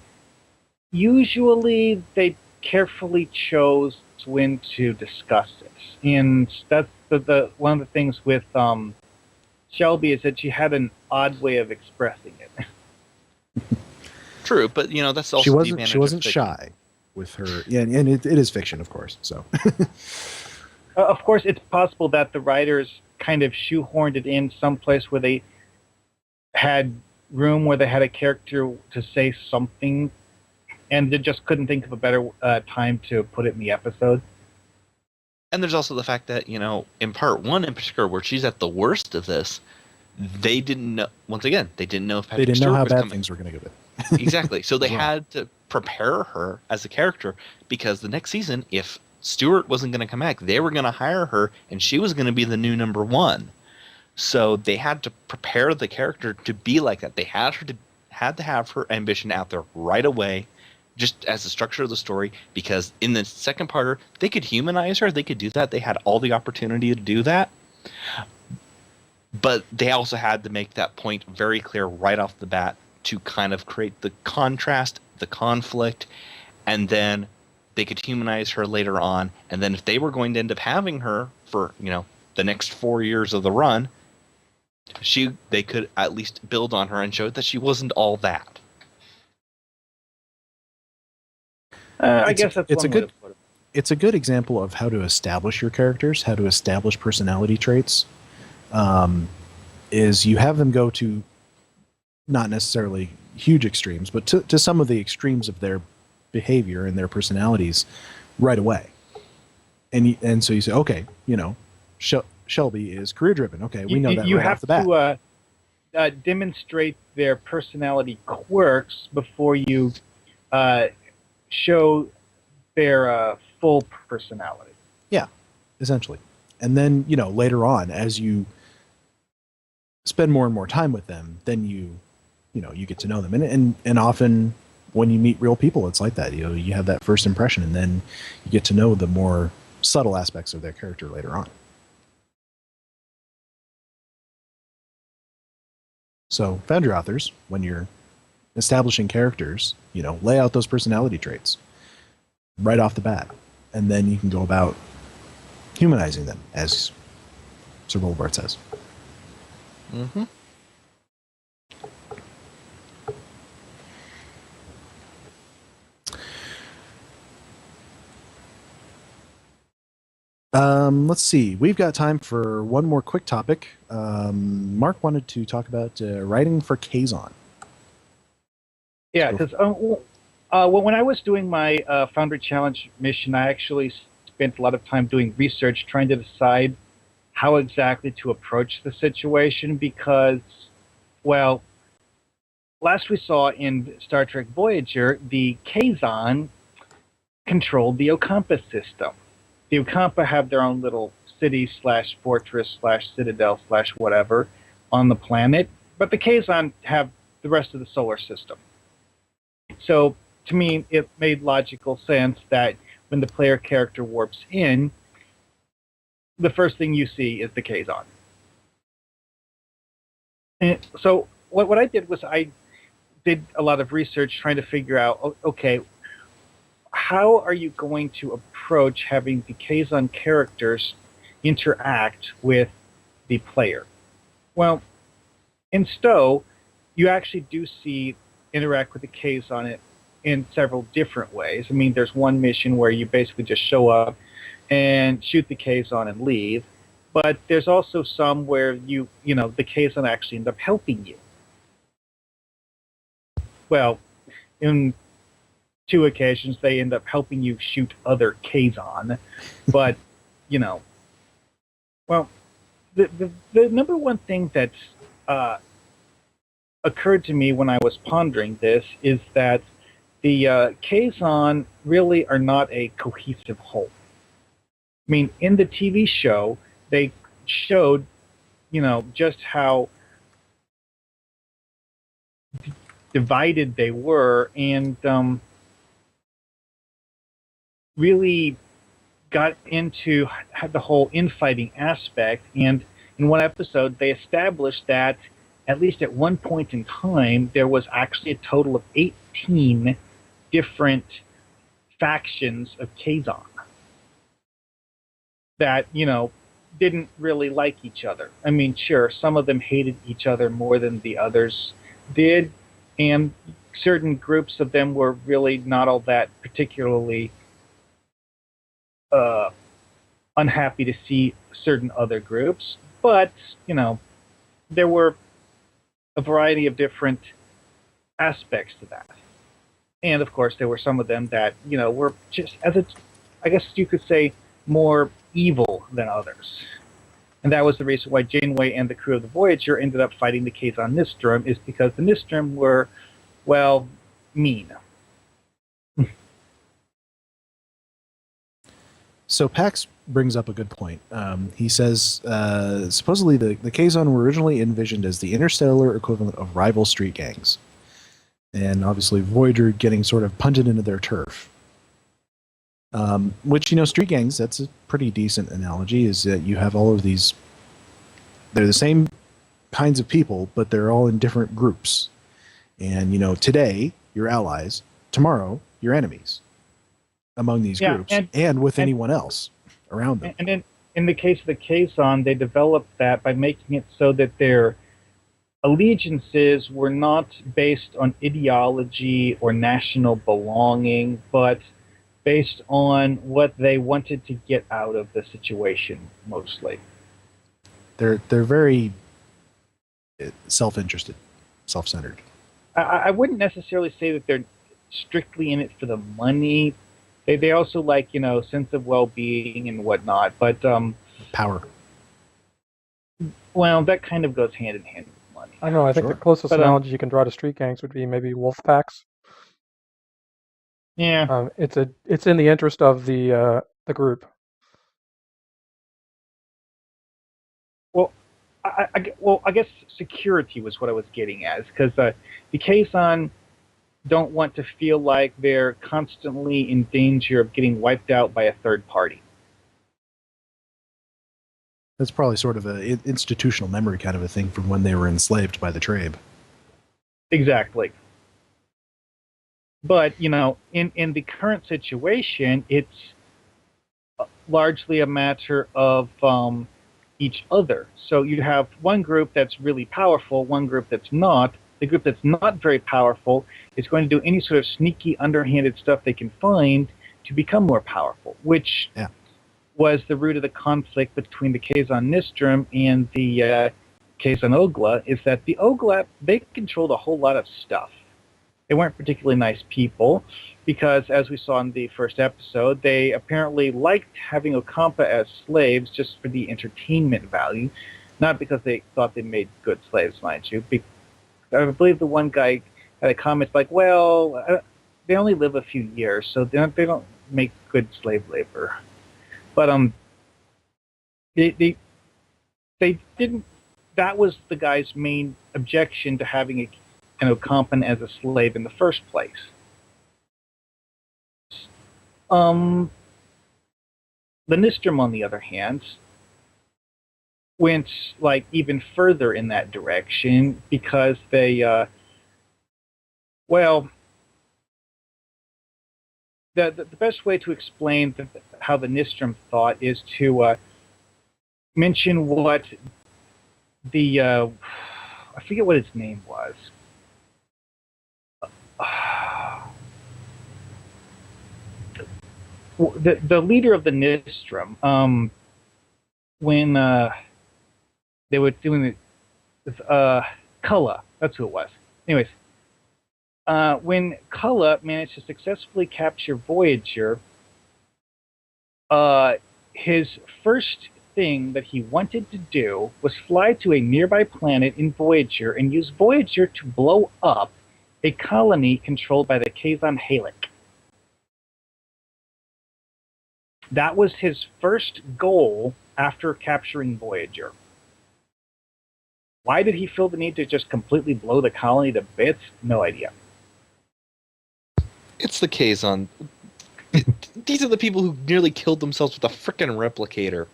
usually they carefully chose when to discuss it, and that's the one of the things with Shelby is that she had an odd way of expressing it. True, but you know that's also she wasn't shy with her. Yeah, and it is fiction, of course. So, of course, it's possible that the writers kind of shoehorned it in someplace where they had room where they had a character to say something, and they just couldn't think of a better time to put it in the episode. And there's also the fact that, you know, in part 1 in particular, where she's at the worst of this, they didn't know. Once again, they didn't know if they didn't know how bad coming. things were going to go. Exactly. So they had to prepare her as a character because the next season, if Stewart wasn't going to come back, they were going to hire her, and she was going to be the new number 1. So they had to prepare the character to be like that. They had to have her ambition out there right away, just as the structure of the story, because in the second parter, they could humanize her. They could do that. They had all the opportunity to do that. But they also had to make that point very clear right off the bat to kind of create the contrast, the conflict, and then they could humanize her later on. And then if they were going to end up having her for, you know, the next 4 years of the run, they could at least build on her and show that she wasn't all that. I guess that's it's one way to put it. It's a good example of how to establish your characters, how to establish personality traits. Is you have them go to not necessarily huge extremes, but to some of the extremes of their behavior and their personalities right away. And so you say, okay, you know, Shelby is career driven. Okay, we know that you right have off the bat. demonstrate their personality quirks before you show their full personality. Yeah, essentially. And then, later on, as you spend more and more time with them, then you get to know them. And often when you meet real people, it's like that. You have that first impression, and then you get to know the more subtle aspects of their character later on. So, Foundry authors, when you're establishing characters, lay out those personality traits right off the bat, and then you can go about humanizing them, as SirBoulevard says. Mm-hmm. Let's see. We've got time for one more quick topic. Mark wanted to talk about writing for Kazon. Yeah, because when I was doing my Foundry Challenge mission, I actually spent a lot of time doing research, trying to decide how exactly to approach the situation, because, well, last we saw in Star Trek Voyager, the Kazon controlled the Ocampa system. The Ocampa have their own little city/fortress/citadel/whatever on the planet, but the Kazon have the rest of the solar system. So, to me, it made logical sense that when the player character warps in, the first thing you see is the Kazon. And so, what I did was I did a lot of research trying to figure out, okay, how are you going to approach having the Kazon characters interact with the player? Well, in STO, you actually do see interact with the Kazon in several different ways. I mean, there's one mission where you basically just show up and shoot the Kazon and leave, but there's also some where the Kazon actually end up helping you. Well, in 2 occasions, they end up helping you shoot other Kazon, but, well, the number one thing that occurred to me when I was pondering this is that the Kazon really are not a cohesive whole. I mean, in the TV show, they showed, just how divided they were, and really got into the whole infighting aspect. And in one episode, they established that at least at one point in time, there was actually a total of 18 different factions of Kazon that, didn't really like each other. I mean, sure, some of them hated each other more than the others did, and certain groups of them were really not all that particularly unhappy to see certain other groups. But, there were a variety of different aspects to that. And, of course, there were some of them that, were just, I guess you could say, more evil than others. And that was the reason why Janeway and the crew of the Voyager ended up fighting the Kazon Nistrum, is because the Nistrum were, well, mean. So Pax brings up a good point. He says, supposedly the Kazon were originally envisioned as the interstellar equivalent of rival street gangs. And obviously Voyager getting sort of punted into their turf. Which, street gangs, that's a pretty decent analogy, is that you have all of these, they're the same kinds of people, but they're all in different groups. And, today, you're allies, tomorrow, you're enemies among these groups, and with anyone else around them. And in the case of the Kazon, they developed that by making it so that their allegiances were not based on ideology or national belonging, but based on what they wanted to get out of the situation, mostly. They're very self-interested, self-centered. I wouldn't necessarily say that they're strictly in it for the money. They also like, sense of well-being and whatnot, but power. Well, that kind of goes hand in hand with money. I don't know. I think Sure. the closest But, analogy you can draw to street gangs would be maybe wolf packs. Yeah. It's in the interest of the group. Well, I guess security was what I was getting at, because the Kazon don't want to feel like they're constantly in danger of getting wiped out by a third party. That's probably sort of a institutional memory kind of a thing from when they were enslaved by the Trabe. Exactly. But, you know, in the current situation, it's largely a matter of each other. So you have one group that's really powerful, one group that's not. The group that's not very powerful is going to do any sort of sneaky, underhanded stuff they can find to become more powerful, which was the root of the conflict between the Kazon Nistrum and the Kazon Ogla, is that the Ogla, they controlled a whole lot of stuff. They weren't particularly nice people because, as we saw in the first episode, they apparently liked having Ocampa as slaves just for the entertainment value, not because they thought they made good slaves, mind you. I believe the one guy had a comment like, well, they only live a few years, so they don't make good slave labor. But they didn't. That was the guy's main objection to having an Ocampan as a slave in the first place. The Nistrum, on the other hand, went like even further in that direction because they, well, the best way to explain how the Nistrum thought is to mention what the I forget what its name was. The leader of the Nistrum, when they were doing it, Kulla, that's who it was. Anyways, when Kulla managed to successfully capture Voyager, his first thing that he wanted to do was fly to a nearby planet in Voyager and use Voyager to blow up a colony controlled by the Kazon Halic. That was his first goal after capturing Voyager. Why did he feel the need to just completely blow the colony to bits? No idea. It's the Kazon. These are the people who nearly killed themselves with a frickin' replicator.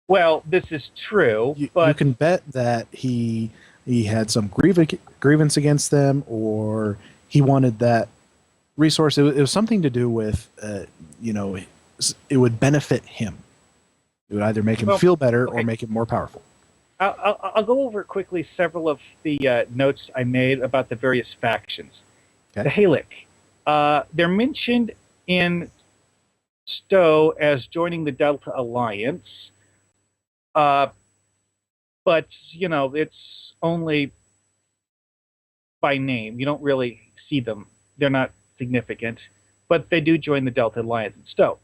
Well, this is true, but you can bet that he had some grievance against them, or he wanted that resource. It was something to do with, it would benefit him. It would either make him feel better or make him more powerful. I'll go over quickly several of the notes I made about the various factions. Okay. The Halic. They're mentioned in Stowe as joining the Delta Alliance, but, it's only by name. You don't really see them. They're not significant, but they do join the Delta Alliance in Stowe.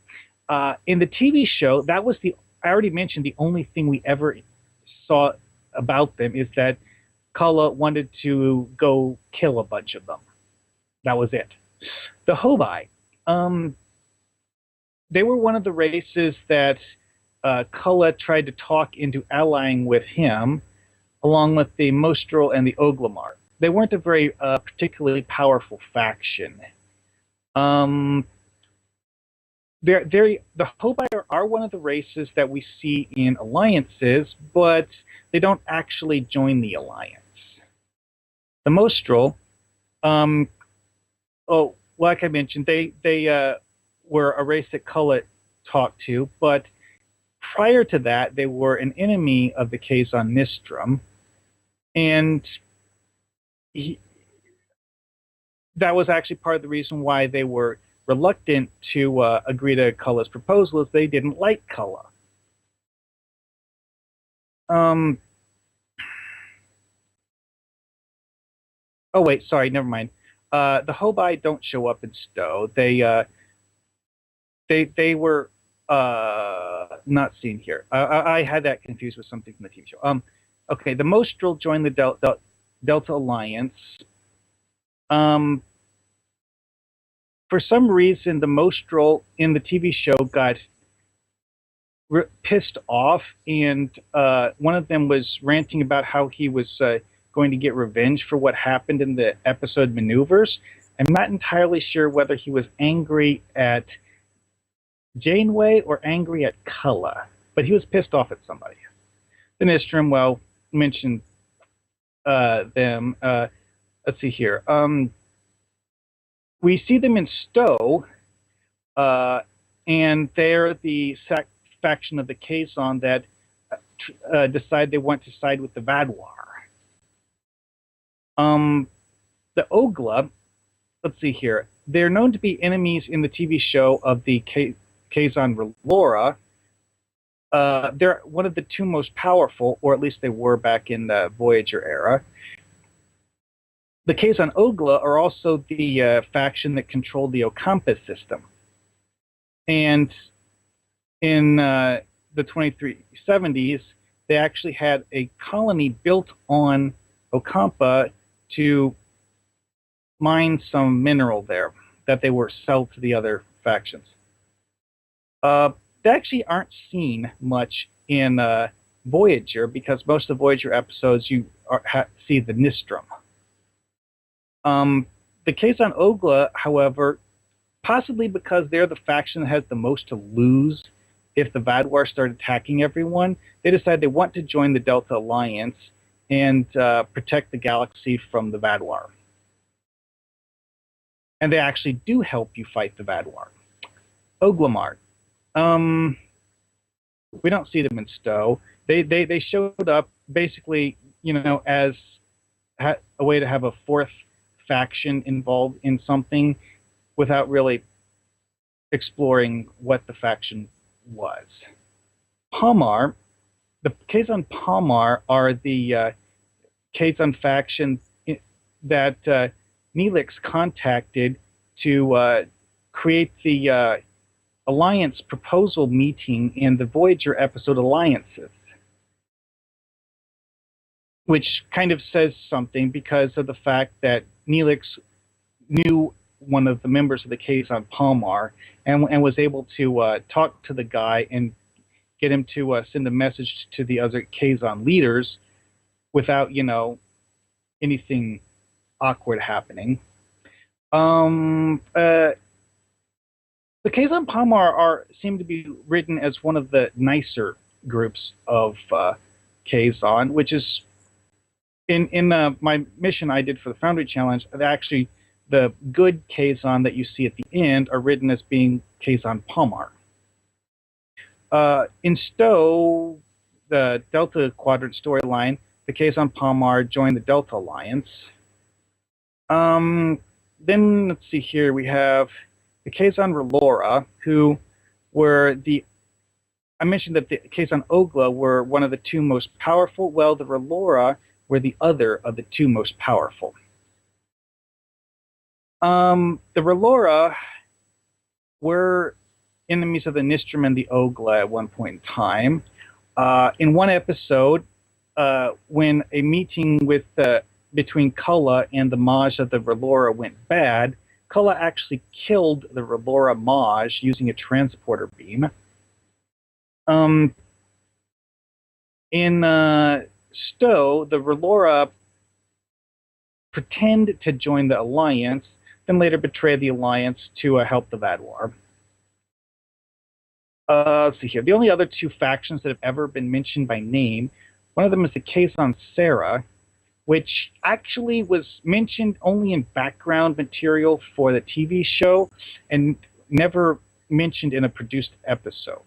In the TV show, that was I already mentioned the only thing we ever saw about them is that Kulla wanted to go kill a bunch of them. That was it. The Hobai, they were one of the races that Kulla tried to talk into allying with him, along with the Mostrel and the Oglamar. They weren't a very particularly powerful faction. The Hobai are one of the races that we see in alliances, but they don't actually join the alliance. The Mostrel, like I mentioned, they were a race that Kulla talked to, but prior to that, they were an enemy of the Kazon Nistrum, and that was actually part of the reason why they were reluctant to agree to Kulla's proposal, is they didn't like Kulla. Oh wait, sorry, never mind. The Hobai don't show up in Stowe. They were not seen here. I had that confused with something from the TV show. Okay, the Mostral joined the Delta Alliance. For some reason, the Mostral in the TV show got pissed off, and one of them was ranting about how he was going to get revenge for what happened in the episode Maneuvers. I'm not entirely sure whether he was angry at Janeway or angry at Cullen, but he was pissed off at somebody. The Nistrim, well, mentioned them. Let's see here. We see them in Stowe, and they're the faction of the Kazon that decide they want to side with the Vaadwaur. The Ogla, let's see here. They're known to be enemies in the TV show of the Kazon Relora. They're one of the two most powerful, or at least they were back in the Voyager era. The Kazon Ogla are also the faction that controlled the Ocampa system. And in the 2370s, they actually had a colony built on Ocampa to mine some mineral there that they were sell to the other factions. They actually aren't seen much in Voyager, because most of the Voyager episodes you see the Nistrim. The Kazon Ogla, however, possibly because they're the faction that has the most to lose if the Vaadwaur start attacking everyone, they decide they want to join the Delta Alliance and protect the galaxy from the Vaadwaur. And they actually do help you fight the Vaadwaur. Oglamart. We don't see them in Stowe. They showed up basically, as a way to have a fourth faction involved in something without really exploring what the faction was. Palmar, the Kazon Palmar are the Kazon faction that Neelix contacted to create the Alliance proposal meeting in the Voyager episode Alliances, which kind of says something because of the fact that Neelix knew one of the members of the Kazon Palmar and was able to talk to the guy and get him to send a message to the other Kazon leaders without, anything awkward happening. The Kazon Palmar seem to be written as one of the nicer groups of Kazon, which is in my mission I did for the Foundry Challenge. Actually, the good Kazon that you see at the end are written as being Kazon Palmar. In Stowe, the Delta Quadrant storyline, the Kazon Palmar joined the Delta Alliance. Then, let's see here, we have the Kazon Relora, who were I mentioned that the Kazon Ogla were one of the two most powerful. Well, the Relora were the other of the two most powerful. The Relora were enemies of the Nistrim and the Ogla at one point in time. In one episode, when a meeting between Cullen and the Maj of the Relora went bad, Cullen actually killed the Relora Maj using a transporter beam. In Stowe, the Relora pretend to join the Alliance, then later betray the Alliance to help the Vaadwaur. Let's see here. The only other two factions that have ever been mentioned by name, one of them is the Kazon Sarah, which actually was mentioned only in background material for the TV show and never mentioned in a produced episode.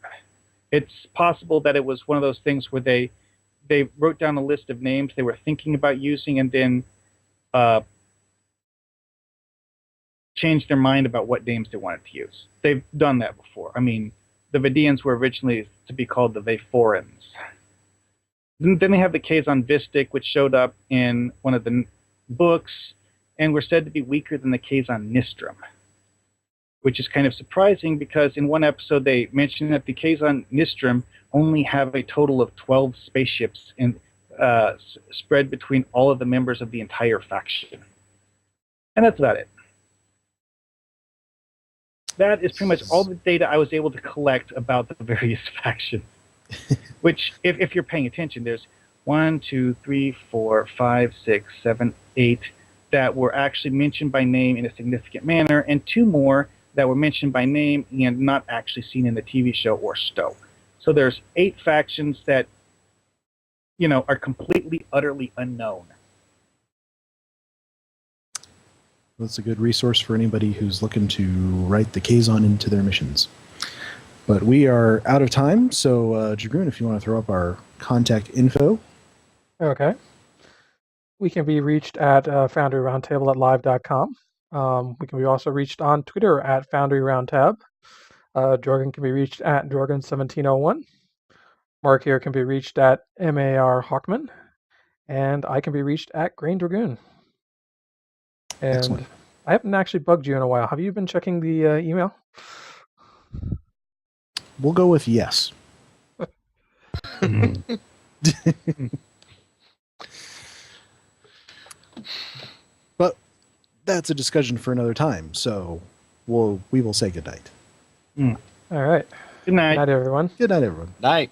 It's possible that it was one of those things where they wrote down a list of names they were thinking about using and then changed their mind about what names they wanted to use. They've done that before. I mean, the Vidians were originally to be called the Vaforans. Then they have the Kazon Vistic, which showed up in one of the books and were said to be weaker than the Kazon Nistrim, which is kind of surprising because in one episode they mentioned that the Kazon Nistrim only have a total of 12 spaceships spread between all of the members of the entire faction. And that's about it. That is pretty much all the data I was able to collect about the various factions. Which, if you're paying attention, there's 1, 2, 3, 4, 5, 6, 7, 8 that were actually mentioned by name in a significant manner, and 2 more that were mentioned by name and not actually seen in the TV show or Stowe. So there's 8 factions that, you know, are completely, utterly unknown. That's a good resource for anybody who's looking to write the Kazon into their missions. But we are out of time, so Dragoon, if you want to throw up our contact info. Okay. We can be reached at Foundry Roundtable at live.com. We can be also reached on Twitter at Foundry Roundtab. Jorgen can be reached at Jorgen1701. Mark here can be reached at Markhawkman. And I can be reached at Greendragoon. And Excellent. I haven't actually bugged you in a while. Have you been checking the email? We'll go with yes. But that's a discussion for another time, so we will say goodnight. All right. Good night. Good night, everyone. Good night, everyone. Night.